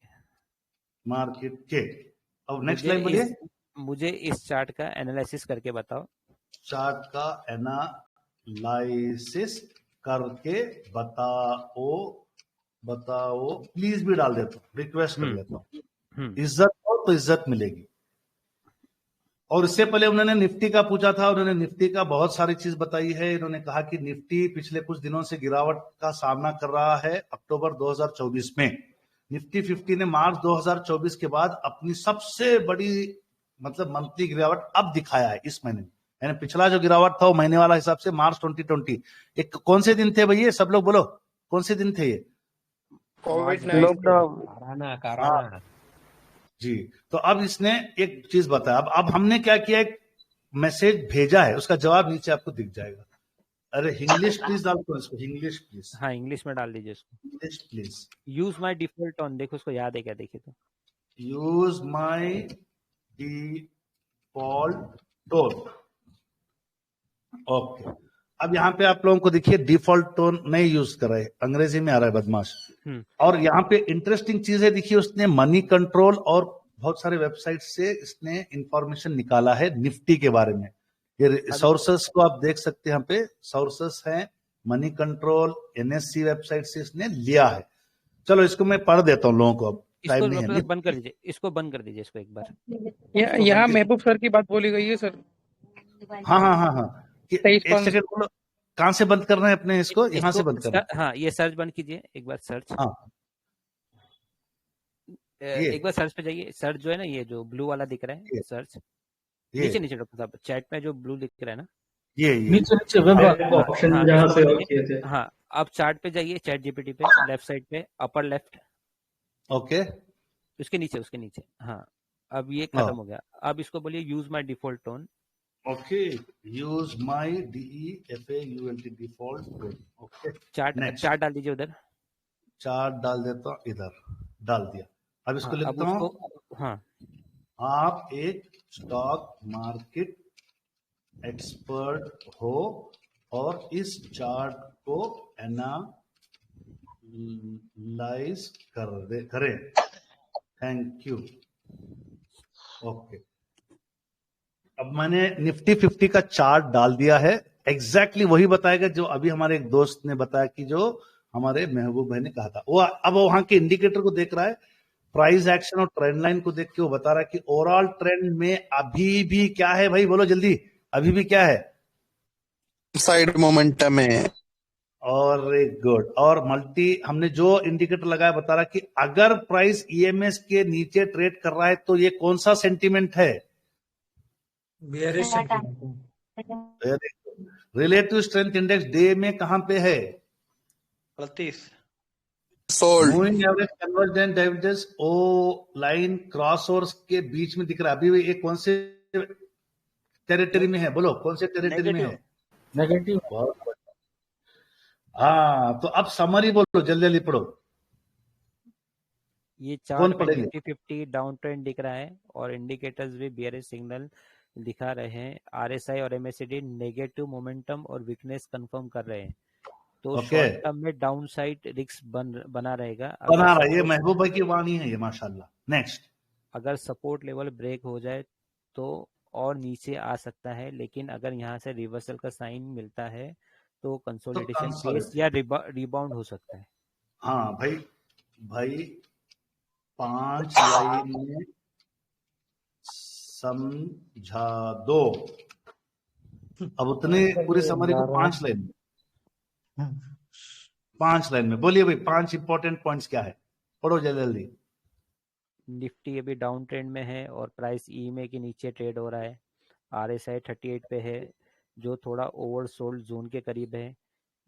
के। अब नेक्स्ट लाइन बोलिए। मुझे इस चार्ट का एनालिसिस करके बताओ। चार्ट का एनालिसिस करके बताओ प्लीज भी डाल देता हूँ, रिक्वेस्ट कर लेता हूँ। इज्जत हो तो इज्जत मिलेगी। और इससे पहले उन्होंने निफ्टी का पूछा था, उन्होंने निफ्टी का बहुत सारी चीज बताई है। इन्होंने कहा कि निफ्टी पिछले कुछ दिनों से गिरावट का सामना कर रहा है। अक्टूबर 2024 में निफ्टी 50 ने मार्च 2024 के बाद अपनी सबसे बड़ी मंथली गिरावट अब दिखाया है इस महीने में। यानी पिछला जो गिरावट था वो महीने वाला हिसाब से मार्च 2020। एक कौन से दिन थे भैया, सब लोग बोलो कौन से दिन थे ये? लॉकडाउन जी। तो अब इसने एक चीज बताया। अब हमने क्या किया, एक मैसेज भेजा है, उसका जवाब नीचे आपको दिख जाएगा। अरे इंग्लिश प्लीज डाल दो इसको, इंग्लिश प्लीज। हाँ इंग्लिश में डाल दीजिए इसको। English please. Use my default tone, देखो उसको याद है क्या, देखिए तो। Use my default tone. Okay अब यहाँ पे आप लोगों को देखिए डिफॉल्ट टोन नहीं यूज कर रहे, अंग्रेजी में आ रहा है बदमाश। और यहाँ पे इंटरेस्टिंग चीज है, देखिए उसने मनी कंट्रोल और बहुत सारे वेबसाइट से इसने इंफॉर्मेशन निकाला है निफ्टी के बारे में। ये सोर्सेस को आप देख सकते हैं, यहाँ पे सोर्सेस हैं, मनी कंट्रोल, एनएससी वेबसाइट से इसने लिया है। चलो इसको मैं पढ़ देता हूँ लोगों को, अब टाइम नहीं है। बंद कर दीजिए इसको, बंद कर दीजिए इसको एक बार। यहाँ महबूब सर की बात बोली गई है सर। हाँ एक सेकंड बोलो, कहाँ से बंद करना है अपने इसको? यहाँ से बंद करना। हाँ ये सर्च बंद कीजिए एक बार, सर्च। हाँ एक बार सर्च पे जाइए। सर्च जो है ना, ये जो ब्लू वाला दिख रहा है सर्च, नीचे डॉक्टर साहब चैट में जो ब्लू दिख रहा है ना, ये नीचे ऑप्शन जहाँ से किए थे। हाँ अब चार्ट पे जाइए, चैट जीपीटी पे लेफ्ट साइड पे, अपर लेफ्ट। ओके उसके नीचे। हाँ अब ये खत्म हो गया। अब इसको बोलिए use my default tone. Okay use my DEFAULT default tone. Okay chart डाल दीजिए उधर। चार्ट डाल देता हूँ, इधर डाल दिया। अब इसको लिखता हूँ। हाँ आप एक स्टॉक मार्केट एक्सपर्ट हो और इस चार्ट को एनालाइज करें। Thank you. ओके अब मैंने निफ्टी 50 का चार्ट डाल दिया है। एग्जैक्टली वही बताएगा जो अभी हमारे एक दोस्त ने बताया कि जो हमारे महबूब भाई ने कहा था। वो अब वहां के इंडिकेटर को देख रहा है, प्राइस एक्शन और ट्रेंड लाइन को देख के वो बता रहा है कि ओवरऑल ट्रेंड में अभी भी क्या है भाई, बोलो जल्दी, अभी भी क्या है? साइड मोमेंटम है। और एक गुड और मल्टी हमने जो इंडिकेटर लगाया बता रहा कि अगर प्राइस ईएमएस के नीचे ट्रेड कर रहा है तो ये कौन सा सेंटीमेंट है? Bearish sentiment relative strength index day में कहां पे है? 38 sold moving average convergent divergence ओ लाइन क्रॉस ओवर्स के बीच में दिख रहा है। अभी भी ये कौन से टेरिटरी में है? बोलो कौन से टेरिटरी में है? नेगेटिव। बहुत बढ़िया। हाँ तो अब समरी बोलो, जल्दी जल्दी पढ़ो। ये कौन चार्ट में पढ़ेंगे? निफ्टी 50 डाउन ट्रेंड दिख रहा है और इंडिकेटर्स भी बियरिश सिग्नल दिखा रहे हैं। आरएसआई और एमएसीडी नेगेटिव मोमेंटम और वीकनेस कंफर्म कर रहे हैं, तो ओके। शॉर्ट टर्म में डाउन साइड रिस्क बना रहेगा। बना रहा है, ये महबूब भाई की वाणी है ये, माशाल्लाह। नेक्स्ट, अगर सपोर्ट लेवल ब्रेक हो जाए तो और नीचे आ सकता है, लेकिन अगर यहाँ से रिवर्सल का साइन मिलता है तो कंसोलिडेशन केस या रिबाउंड हो सकता है। हाँ भाई 5 लाइन में समझा दो। अब उतने पूरी समरी को 5 लाइन में, 5 लाइन में बोलिए भाई। 5 इंपॉर्टेंट पॉइंट्स क्या है? पढ़ो जल्दी जल्दी। निफ्टी अभी डाउन ट्रेंड में है और प्राइस ईएमए के नीचे ट्रेड हो रहा है। आरएसआई 38 पे है जो थोड़ा ओवरसोल्ड जोन के करीब है।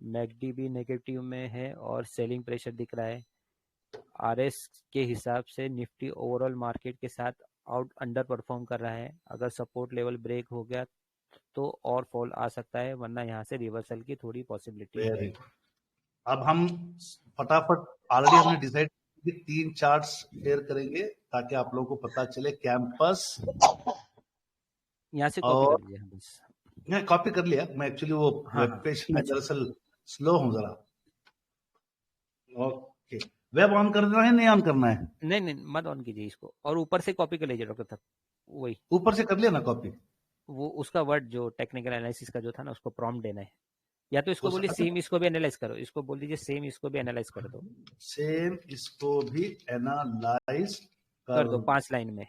मैकडी भी नेगेटिव में है और सेलिंग प्रेशर दिख रहा है। आरएस के हिसाब से निफ्टी ओवरऑल मार्केट के साथ अंडर परफॉर्म कर रहा है। अगर सपोर्ट लेवल ब्रेक हो गया तो और फॉल आ सकता है, वरना यहाँ से रिवर्सल की थोड़ी पॉसिबिलिटी है। अब हम फटाफट, ऑलरेडी हमने डिसाइड 3 चार्ट्स शेयर करेंगे ताकि आप लोगों को पता चले। कैंपस यहाँ से कॉपी कर लीजिए। बस मैं कॉपी कर लिया, मैं एक्चुअली वो वेब पेज में दरअसल स्लो हूँ जरा। ओके, वेब ऑन कर देना है, नहीं ऑन करना है? नहीं मत ऑन कीजिए इसको, और ऊपर से कॉपी कर लीजिए डॉक्टर साहब। वही ऊपर से कर लिया ना कॉपी? वो उसका वर्ड जो टेक्निकल एनालिसिस का जो था ना, उसको प्रॉम्प्ट देना है। या तो इसको बोलिए सेम इसको भी एनालाइज करो, इसको बोल दीजिए सेम इसको भी एनालाइज कर दो। सेम इसको भी एनालाइज कर दो 5 लाइन में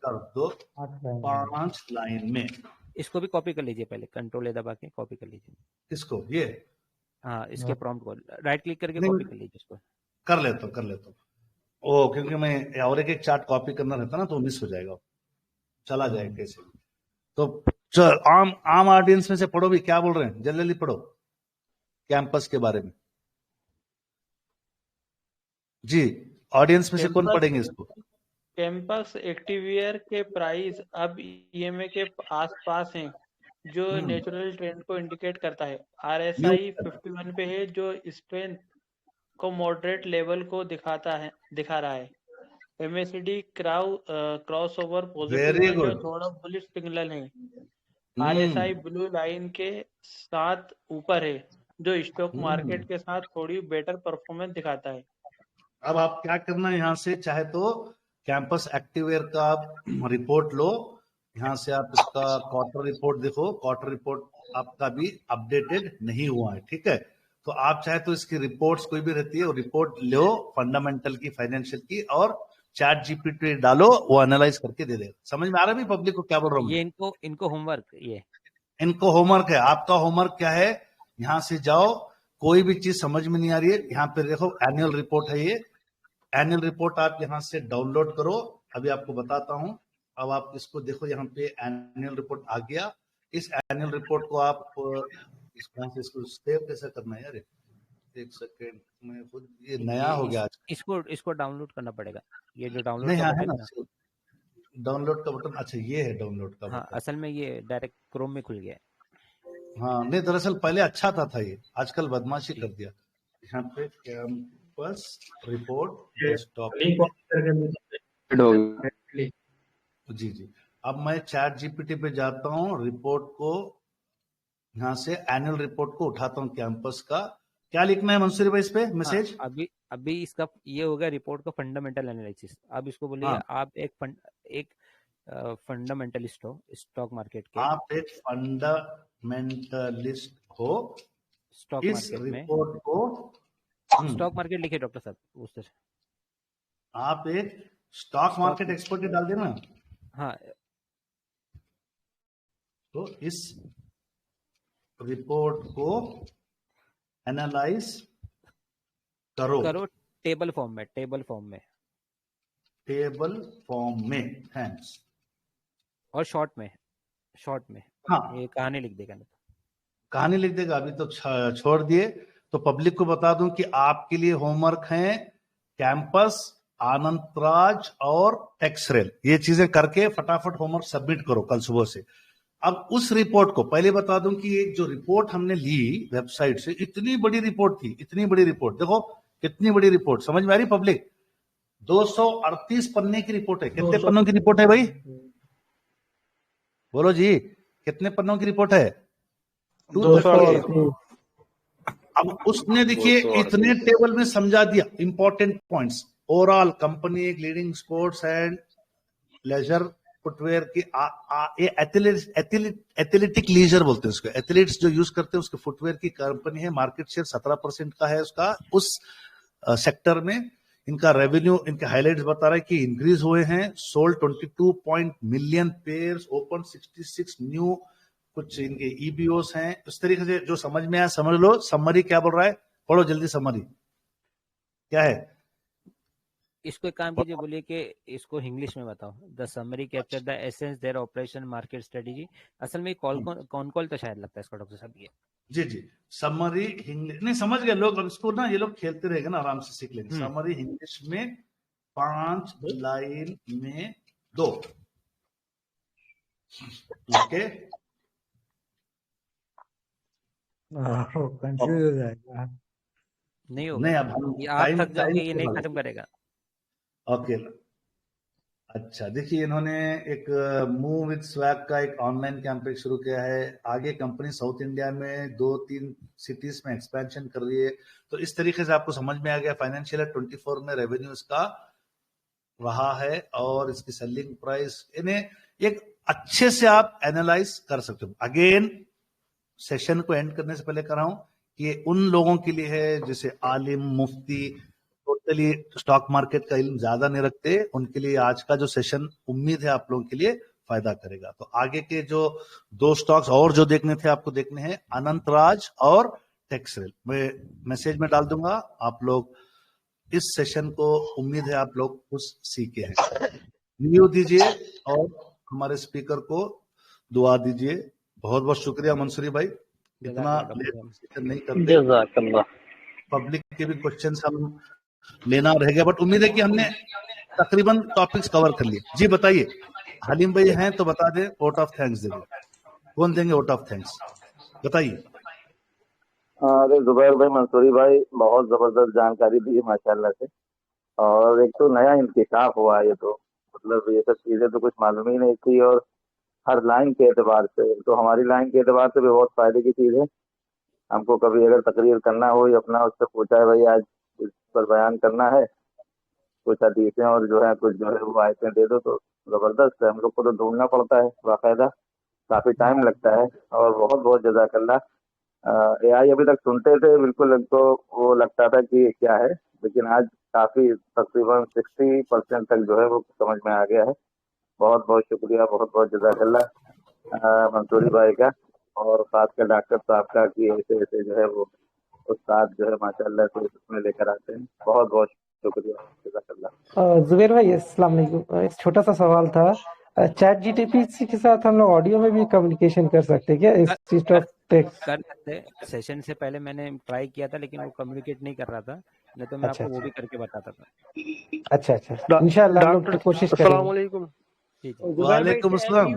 कर दो, 5 लाइन में। इसको भी कॉपी कर लीजिए, पहले कंट्रोल ए दबा के कॉपी कर लीजिए। इसको ये हाँ, इसके प्रॉम्प्ट को राइट क्लिक करके कॉपी कर लीजिए। इसको कर लेता हूँ। ओ, क्योंकि मैं और एक चार्ट कॉपी करना रहता ना तो मिस हो जाएगा, चला जाएगा कैसे। तो चल, आम ऑडियंस में से पढ़ो भी, क्या बोल रहे हैं? जल्दी जल्दी पढ़ो कैंपस के बारे में। जी, ऑडियंस में से कौन पढ़ेंगे इसको? कैंपस एक्टिवियर के प्राइस अब ईएमए के आसपास हैं, जो नेचुरल ट्रेंड को इंडिकेट करता है। आरएसआई 51 पे है, जो स्ट्रेंथ को मॉडरेट लेवल को दिखा रहा है। एमएसीडी क्रॉस ओवर पॉजिटिव है, जो थोड़ा बुलिश सिग्नल है। आरएसआई ब्लू लाइन के साथ ऊपर है, जो स्टॉक मार्केट के साथ थोड़ी बेटर परफॉर्मेंस दिखाता है। अब आप क्या करना है, यहाँ से चाहे तो कैंपस एक्टिवेयर का रिपोर्ट लो, यहाँ से आप इसका क्वार्टर रिपोर्ट देखो। क्वार्टर रिपोर्ट आपका भी अपडेटेड नहीं हुआ है, ठीक है? तो आप चाहे तो इसकी रिपोर्ट्स कोई भी रहती है वो रिपोर्ट लो, फंडामेंटल की, फाइनेंशियल की, और चैट जीपीटी डालो, वो एनालाइज करके दे देगा। समझ में आ रहा है भी पब्लिक को क्या बोल रहा हूँ? ये इनको होमवर्क, ये इनको होमवर्क है। आपका होमवर्क क्या है? यहाँ से जाओ, कोई भी चीज समझ में नहीं आ रही है, यहाँ पे देखो एनुअल रिपोर्ट है। ये एनुअल रिपोर्ट आप यहाँ से डाउनलोड करो, अभी आपको बताता हूँ। अब आप इसको देखो, यहाँ पे एनुअल रिपोर्ट आ गया। इस एनुअल रिपोर्ट को आप इसको सेव कैसे करना है यार? एक सेकेंड, मैं खुद, ये नया हो गया आज। इसको डाउनलोड करना पड़ेगा। ये जो डाउनलोड नहीं, का है बटन ना डाउनलोड का बटन? अच्छा, ये है डाउनलोड का हाँ, बटन। असल में ये डायरेक्ट क्रोम में खुल गया है। हाँ, नहीं दरअसल पहले अच्छा था ये, आजकल बदमाशी कर दिया। यहाँ पे कैंपस रिपोर्ट डेस्कटॉप। जी, अब मैं चैट जीपीटी पे जाता हूँ, रिपोर्ट को यहाँ से एनुअल रिपोर्ट को उठाता हूँ कैंपस का। क्या लिखना है मंसूरी भाई इस पे मैसेज? हाँ, अभी इसका ये हो गया रिपोर्ट का फंडामेंटल एनालिसिस। अब इसको बोलिए आप एक फंडामेंटलिस्ट हो स्टॉक मार्केट के। आप एक फंडामेंटलिस्ट हो स्टॉक मार्केट में। रिपोर्ट को स्टॉक मार्केट लिखे डॉक्टर साहब उस तरह। आप एक स्टॉक मार्केट एक्सपर्ट डाल देना। हाँ, तो इस रिपोर्ट को एनालाइज करो करो टेबल फॉर्म में, टेबल फॉर्म में। थैंक्स। और शॉर्ट में हाँ, ये कहानी लिख देगा। कहानी लिख देगा, अभी तो छोड़ दिए। तो पब्लिक को बता दूं कि आपके लिए होमवर्क है कैंपस, आनंतराज और टेक्सरेल, ये चीजें करके फटाफट होमवर्क सबमिट करो कल सुबह से। अब उस रिपोर्ट को पहले बता दूं कि ये जो रिपोर्ट हमने ली वेबसाइट से, इतनी बड़ी रिपोर्ट थी, इतनी बड़ी रिपोर्ट, देखो कितनी बड़ी रिपोर्ट, समझ में आ रही पब्लिक? 238 पन्ने की रिपोर्ट है। कितने पन्नों की रिपोर्ट है भाई? बोलो जी, कितने पन्नों की रिपोर्ट है? 238। अब उसने देखिए इतने टेबल में समझा दिया इंपॉर्टेंट पॉइंट्स। ओवरऑल कंपनी एक leading sports and leisure footwear की एथलेटिक लीजर बोलते हैं उसको, एथलीट्स जो यूज करते हैं उसके फुटवेयर की कंपनी है। मार्केट शेयर 17% का है उसका उस सेक्टर में। इनका रेवेन्यू, इनके हाइलाइट्स बता रहा है कि इंक्रीज हुए हैं। Sold 22 million pairs, open 66 new, कुछ इनके ईबीओस हैं। इस तरीके से जो समझ में आया समझ लो। समरी क्या बोल रहा है, पढ़ो जल्दी। समरी क्या है? इसको एक काम कीजिए, बोलिए कि इसको इंग्लिश में बताओ। The summary capture the essence their operation market strategy. असल में कौन तो शायद लगता है इसका डॉक्टर साहब। ये जी समरी इंग्लिश नहीं समझ गए लोग। अब इसको ना ये लोग खेलते रहेंगे ना, आराम से सीख लेंगे। समरी इंग्लिश में 5 लाइन में 2। ओके, कंफ्यूज हो जाएगा। नहीं होगा, नहीं अब हम आप थक जाओगे, ये नहीं खत्म करेगा। ओके, अच्छा देखिए, इन्होंने एक मूव विद स्वैग का एक ऑनलाइन कैंपेन शुरू किया है। आगे कंपनी साउथ इंडिया में 2-3 सिटीज में एक्सपेंशन कर रही है। तो इस तरीके से आपको समझ में आ गया। फाइनेंशियल 24 में रेवेन्यू इसका रहा है और इसकी सेलिंग प्राइस, इन्हें एक अच्छे से आप एनालाइज कर सकते हो। अगेन सेशन को एंड करने से पहले कर रहा हूं कि ये उन लोगों के लिए है जैसे आलिम, मुफ्ती, टोटली स्टॉक मार्केट का इल्म ज्यादा नहीं रखते, उनके लिए आज का जो सेशन उम्मीद है आप लोगों के लिए फायदा करेगा। तो आगे के जो 2 स्टॉक्स और जो देखने थे आपको देखने हैं, अनंतराज और टेक्सरेल, मैं मैसेज में डाल दूंगा। आप लोग इस सेशन को, उम्मीद है आप लोग कुछ सीखे हैं। रिव्यू दीजिए और हमारे स्पीकर को दुआ दीजिए। बहुत बहुत शुक्रिया मंसूरी भाई, इतना लेट नहीं करते। पब्लिक के भी क्वेश्चंस हम लेना रह गया, बट उम्मीद है कि हमने तकरीबन टॉपिक्स कवर कर लिए। जी बताइए, हलीम भाई हैं तो बता दें, वोट ऑफ थैंक्स देंगे। कौन देंगे वोट ऑफ थैंक्स, बताइए। अरे जुबैर भाई, मंसूरी भाई, बहुत जबरदस्त जानकारी दी है माशाल्लाह से। और एक तो नया इंकिशाफ हुआ है ये तो, मतलब ये सब चीजें तो कुछ मालूम ही नहीं थी। और हर लाइन के एतबार से, तो हमारी लाइन के एतबार से भी बहुत फायदे की चीज है। हमको कभी अगर तकरीर करना हो या अपना, उससे पूछा है भाई आज इस पर बयान करना है, कुछ हदीसें और जो है कुछ जो है वो आयतें दे दो, तो जबरदस्त है। हम लोग को तो ढूंढना पड़ता है बाकायदा, काफी टाइम लगता है। और बहुत बहुत जज़ाकल्लाह। एआई अभी तक सुनते थे, बिल्कुल तो वो लगता था कि क्या है, लेकिन आज काफी तकरीबन 60% तक जो है वो समझ में आ गया है। बहुत बहुत शुक्रिया, बहुत बहुत जज़ाकल्लाह मंसूरी भाई का, और खासकर डॉक्टर साहब का कि ऐसे ऐसे जो है वो उस्ताद जो है माशाल्लाह से उसमें लेकर आते हैं। बहुत बहुत शुक्रिया, जज़ाकल्लाह। जुबैर भाई अस्सलाम वालेकुम, एक छोटा सा सवाल था। चैट जीटीपी के साथ हम लोग ऑडियो में भी कम्युनिकेशन कर सकते हैं क्या? इंस्टीट्यूट ऑफ टेक्स्ट कर सकते। सेशन से पहले मैंने ट्राई किया था, लेकिन वो कम्युनिकेट नहीं कर रहा था, नहीं तो मैं आपको वो भी करके बताता था। अच्छा इंशाल्लाह हम लोग कोशिश करेंगे। अस्सलाम वालेकुम। वालेकुम अस्सलाम।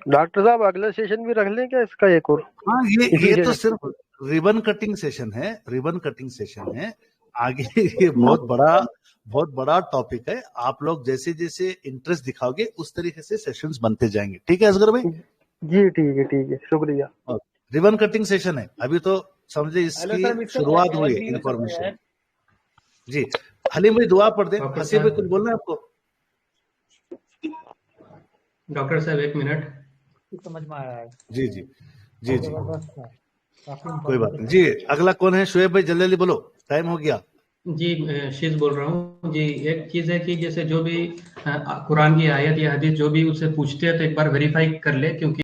डॉक्टर साहब अगला सेशन भी रख लें क्या इसका एक और? हाँ, ये तो सिर्फ रिबन कटिंग सेशन है, रिबन कटिंग सेशन है। आगे ये बहुत बड़ा टॉपिक है। आप लोग जैसे जैसे इंटरेस्ट दिखाओगे उस तरीके से सेशंस बनते जाएंगे। ठीक है असगर भाई? जी ठीक है, शुक्रिया। रिबन कटिंग सेशन है, अभी तो समझे इसकी शुरुआत हुई है इंफॉर्मेशन। जी हलीम भाई दुआ पढ़ दे। हसीब भाई कुछ बोलना है आपको? डॉक्टर साहब 1 मिनट। समझ में आया है। जी कोई बात नहीं। जी अगला कौन है? शुएब भाई जल्दी बोलो, टाइम हो गया। जी शीज बोल रहा हूँ जी। एक चीज है कि जैसे जो भी कुरान की आयत या हदीस जो भी उससे पूछते हैं तो एक बार वेरीफाई कर ले, क्योंकि